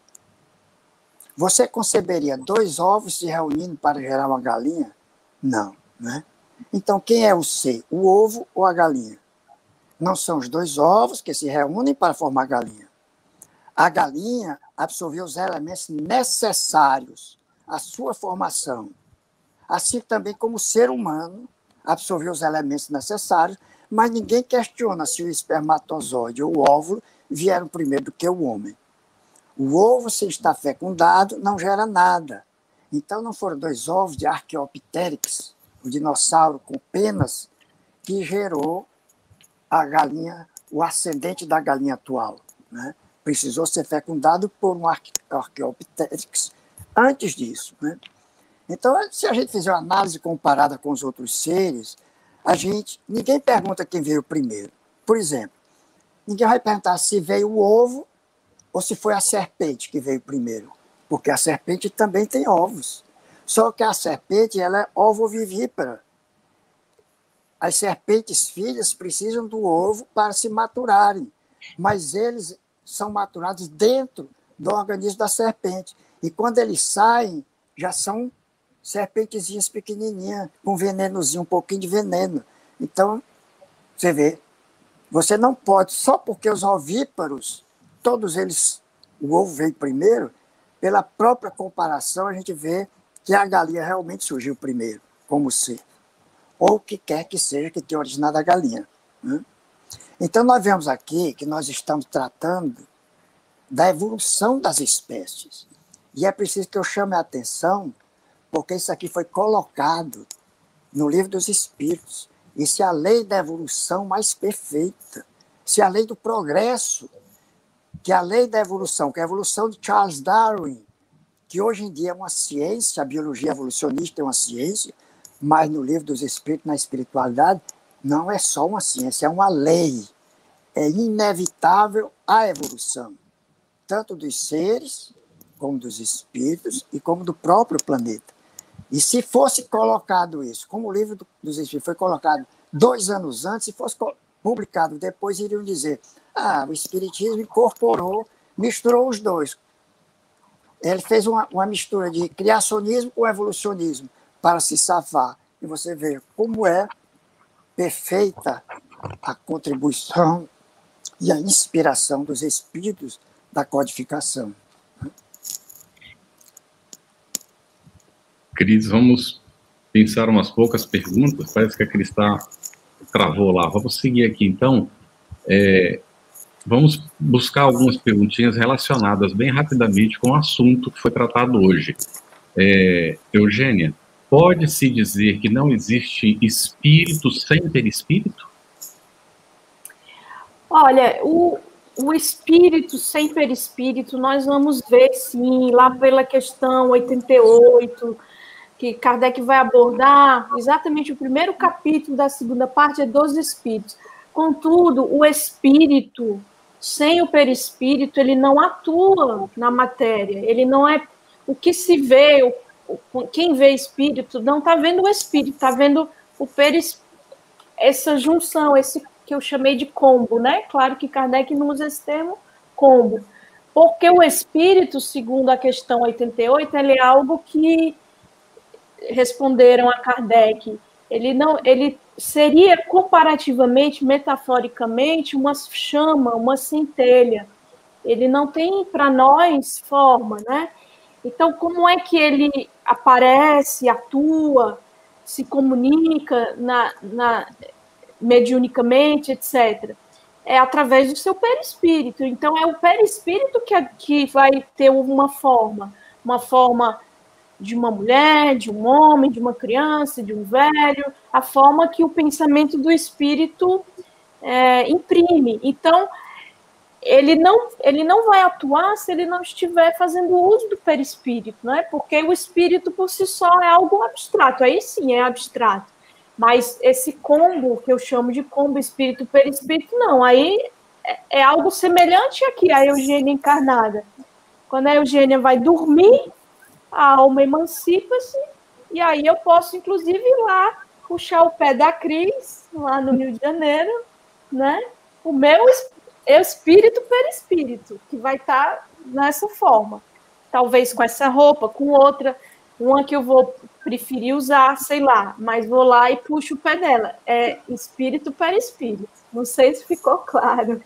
Você conceberia 2 ovos se reunindo para gerar uma galinha? Não, né? Então, quem é o ser? O ovo ou a galinha? Não são os 2 ovos que se reúnem para formar a galinha. A galinha absorveu os elementos necessários à sua formação. Assim também como o ser humano absorveu os elementos necessários, mas ninguém questiona se o espermatozoide ou o óvulo vieram primeiro do que o homem. O ovo, se está fecundado, não gera nada. Então, não foram 2 ovos de Archaeopteryx, o dinossauro com penas, que gerou a galinha, o ascendente da galinha atual. Né? Precisou ser fecundado por um Archaeopteryx antes disso. Né? Então, se a gente fizer uma análise comparada com os outros seres, ninguém pergunta quem veio primeiro. Por exemplo, ninguém vai perguntar se veio o ovo ou se foi a serpente que veio primeiro, porque a serpente também tem ovos. Só que a serpente ela é ovovivípara. As serpentes filhas precisam do ovo para se maturarem, mas eles são maturados dentro do organismo da serpente. E quando eles saem, já são serpentezinhas pequenininhas, com venenozinho, um pouquinho de veneno. Então, você vê, Você não pode, só porque os ovíparos, todos eles, o ovo veio primeiro, pela própria comparação, a gente vê que a galinha realmente surgiu primeiro, como ser. Ou o que quer que seja que tenha originado a galinha. Né? Então, nós vemos aqui que nós estamos tratando da evolução das espécies. E é preciso que eu chame a atenção, porque isso aqui foi colocado no Livro dos Espíritos. Isso é a lei da evolução mais perfeita. Isso é a lei do progresso, que é a lei da evolução, que é a evolução de Charles Darwin, que hoje em dia é uma ciência, a biologia evolucionista é uma ciência, mas no Livro dos Espíritos, na espiritualidade, não é só uma ciência, é uma lei. É inevitável a evolução, tanto dos seres, como dos espíritos e como do próprio planeta. E se fosse colocado isso, como o Livro dos Espíritos foi colocado 2 anos antes, se fosse publicado depois, iriam dizer, o Espiritismo incorporou, misturou os dois. Ele fez uma mistura de criacionismo com evolucionismo para se safar. E você vê como é perfeita a contribuição e a inspiração dos espíritos da codificação. Cris, vamos pensar umas poucas perguntas. Parece que a Cris travou lá. Vamos seguir aqui, então. Vamos buscar algumas perguntinhas relacionadas bem rapidamente com o assunto que foi tratado hoje. Eugênia, pode-se dizer que não existe espírito sem perispírito? Olha, o espírito sem perispírito, nós vamos ver, sim, lá pela questão 88, que Kardec vai abordar exatamente o primeiro capítulo da segunda parte, é dos espíritos. Contudo, o espírito, sem o perispírito, ele não atua na matéria, ele não é o que se vê, quem vê espírito não está vendo o espírito, está vendo o perispírito, essa junção, esse que eu chamei de combo, né? Claro que Kardec não usa esse termo, combo, porque o espírito, segundo a questão 88, ele é algo que responderam a Kardec, ele seria comparativamente, metaforicamente, uma chama, uma centelha. Ele não tem para nós forma, né? Então, como é que ele aparece, atua, se comunica mediunicamente, etc.? É através do seu perispírito. Então, é o perispírito que vai ter uma forma de uma mulher, de um homem, de uma criança, de um velho, a forma que o pensamento do espírito imprime. Então, ele não vai atuar se ele não estiver fazendo uso do perispírito, né? Porque o espírito por si só é algo abstrato, aí sim é abstrato. Mas esse combo, que eu chamo de combo espírito-perispírito, não, aí é algo semelhante aqui à Eugênia encarnada. Quando a Eugênia vai dormir, a alma emancipa-se, e aí eu posso, inclusive, ir lá puxar o pé da Cris, lá no Rio de Janeiro, né? O meu espírito perispírito, que vai estar nessa forma. Talvez com essa roupa, com outra, uma que eu vou preferir usar, sei lá, mas vou lá e puxo o pé dela. É espírito perispírito. Não sei se ficou claro.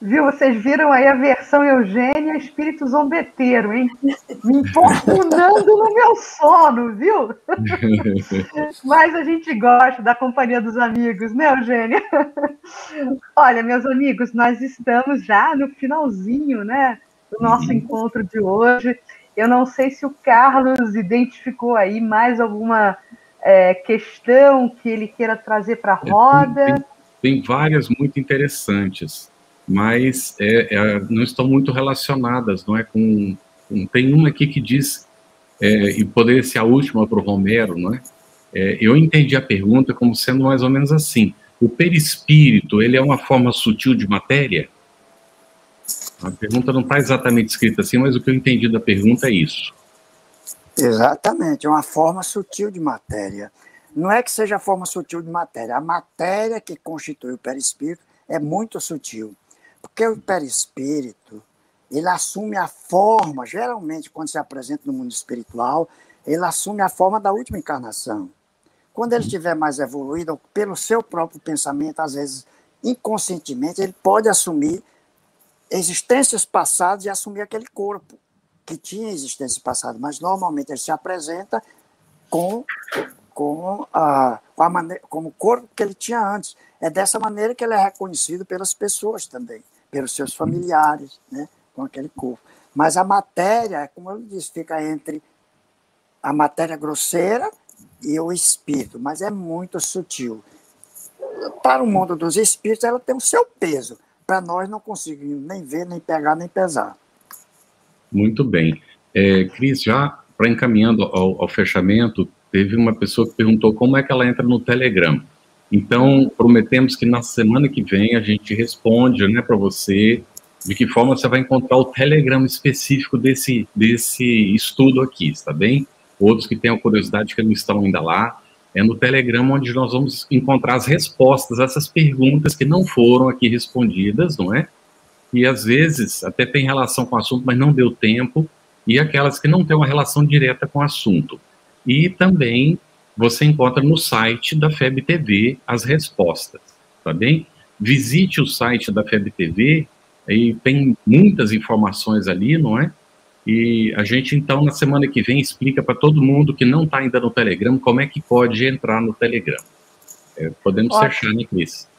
Viu? Vocês viram aí a versão Eugênia, espírito zombeteiro, hein? Me importunando no meu sono, viu? Mas a gente gosta da companhia dos amigos, né, Eugênia? Olha, meus amigos, nós estamos já no finalzinho, né, do nosso encontro de hoje. Eu não sei se o Carlos identificou aí mais alguma questão que ele queira trazer para a roda. Tem várias muito interessantes, mas não estão muito relacionadas, não é? Tem uma aqui que diz, e poderia ser a última para o Romero, não é? Eu entendi a pergunta como sendo mais ou menos assim: o perispírito, ele é uma forma sutil de matéria? A pergunta não está exatamente escrita assim, mas o que eu entendi da pergunta é isso. Exatamente, é uma forma sutil de matéria. Não é que seja a forma sutil de matéria, a matéria que constitui o perispírito é muito sutil. Porque o perispírito, ele assume a forma, geralmente quando se apresenta no mundo espiritual, ele assume a forma da última encarnação. Quando ele estiver mais evoluído, pelo seu próprio pensamento, às vezes inconscientemente, ele pode assumir existências passadas e assumir aquele corpo que tinha existências passadas, mas normalmente ele se apresenta como o corpo que ele tinha antes. É dessa maneira que ele é reconhecido pelas pessoas também, pelos seus familiares, né, com aquele corpo. Mas a matéria, como eu disse, fica entre a matéria grosseira e o espírito, mas é muito sutil. Para o mundo dos espíritos, ela tem o seu peso. Para nós, não conseguimos nem ver, nem pegar, nem pesar. Muito bem. Cris, já para encaminhando ao fechamento, teve uma pessoa que perguntou como é que ela entra no Telegram. Então, prometemos que na semana que vem a gente responde, né, para você de que forma você vai encontrar o Telegram específico desse estudo aqui, está bem? Outros que tenham curiosidade que não estão ainda lá, é no Telegram onde nós vamos encontrar as respostas a essas perguntas que não foram aqui respondidas, não é? E às vezes até tem relação com o assunto, mas não deu tempo, e aquelas que não têm uma relação direta com o assunto. E também você encontra no site da FEB TV as respostas, tá bem? Visite o site da FEB TV, aí tem muitas informações ali, não é? E a gente, então, na semana que vem, explica para todo mundo que não está ainda no Telegram como é que pode entrar no Telegram. Podemos fechar, né, Cris?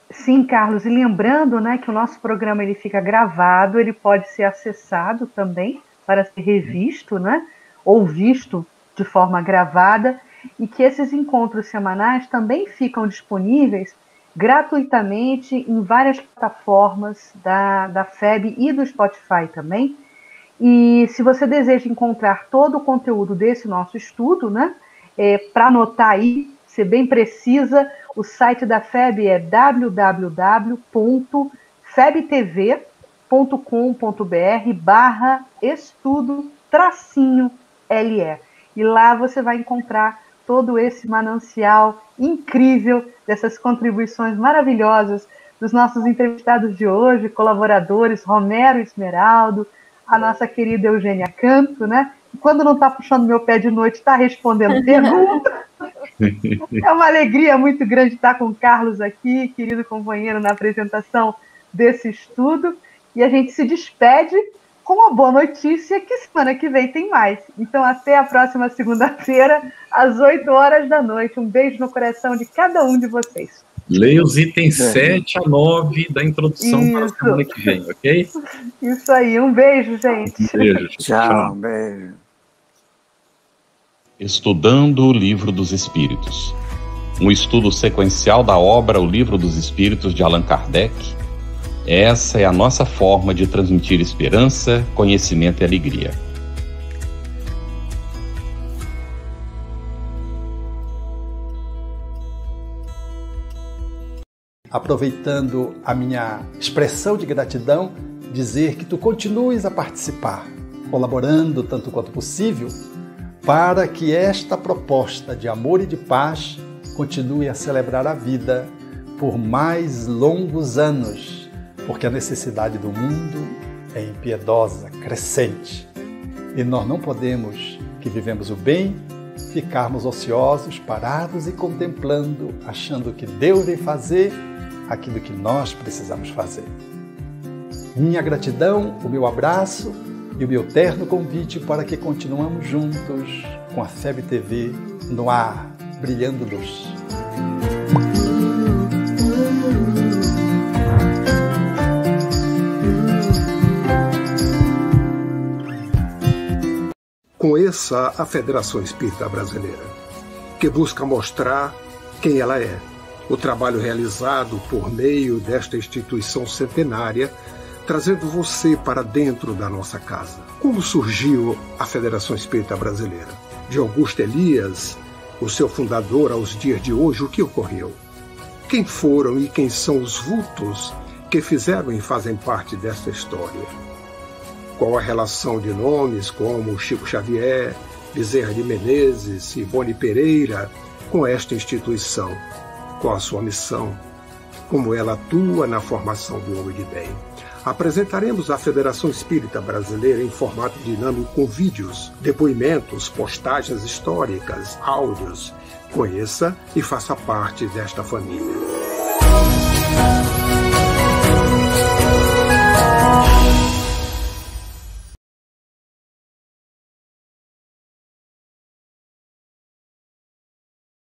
Sim, Carlos. E lembrando, né, que o nosso programa ele fica gravado, ele pode ser acessado também para ser revisto, né, ou visto de forma gravada, e que esses encontros semanais também ficam disponíveis gratuitamente em várias plataformas da FEB e do Spotify também. E se você deseja encontrar todo o conteúdo desse nosso estudo, né, para anotar aí, ser bem precisa, o site da FEB é www.febtv.com.br/estudo-LE. E lá você vai encontrar todo esse manancial incrível dessas contribuições maravilhosas dos nossos entrevistados de hoje, colaboradores, Romero Esmeraldo, a nossa querida Eugênia Canto, né? Quando não está puxando meu pé de noite, está respondendo perguntas. É uma alegria muito grande estar com o Carlos aqui, querido companheiro, na apresentação desse estudo. E a gente se despede com uma boa notícia, que semana que vem tem mais. Então, até a próxima segunda-feira, às 8 horas da noite. Um beijo no coração de cada um de vocês. Leia os itens 7 a 9 da introdução para a semana que vem, ok? Isso aí, um beijo, gente. Um beijo. Tchau, um beijo. Estudando o Livro dos Espíritos. Um estudo sequencial da obra O Livro dos Espíritos de Allan Kardec. Essa é a nossa forma de transmitir esperança, conhecimento e alegria. Aproveitando a minha expressão de gratidão, dizer que tu continues a participar, colaborando tanto quanto possível, para que esta proposta de amor e de paz continue a celebrar a vida por mais longos anos, porque a necessidade do mundo é impiedosa, crescente. E nós não podemos, que vivemos o bem, ficarmos ociosos, parados e contemplando, achando que Deus vem fazer aquilo que nós precisamos fazer. Minha gratidão, o meu abraço e o meu terno convite para que continuemos juntos com a FEB TV no ar, brilhando luz. Conheça a Federação Espírita Brasileira, que busca mostrar quem ela é. O trabalho realizado por meio desta instituição centenária, trazendo você para dentro da nossa casa. Como surgiu a Federação Espírita Brasileira? De Augusto Elias, o seu fundador, aos dias de hoje, o que ocorreu? Quem foram e quem são os vultos que fizeram e fazem parte desta história? Qual a relação de nomes como Chico Xavier, Bezerra de Menezes e Boni Pereira com esta instituição? Qual a sua missão? Como ela atua na formação do homem de bem? Apresentaremos a Federação Espírita Brasileira em formato dinâmico com vídeos, depoimentos, postagens históricas, áudios, Conheça e faça parte desta família.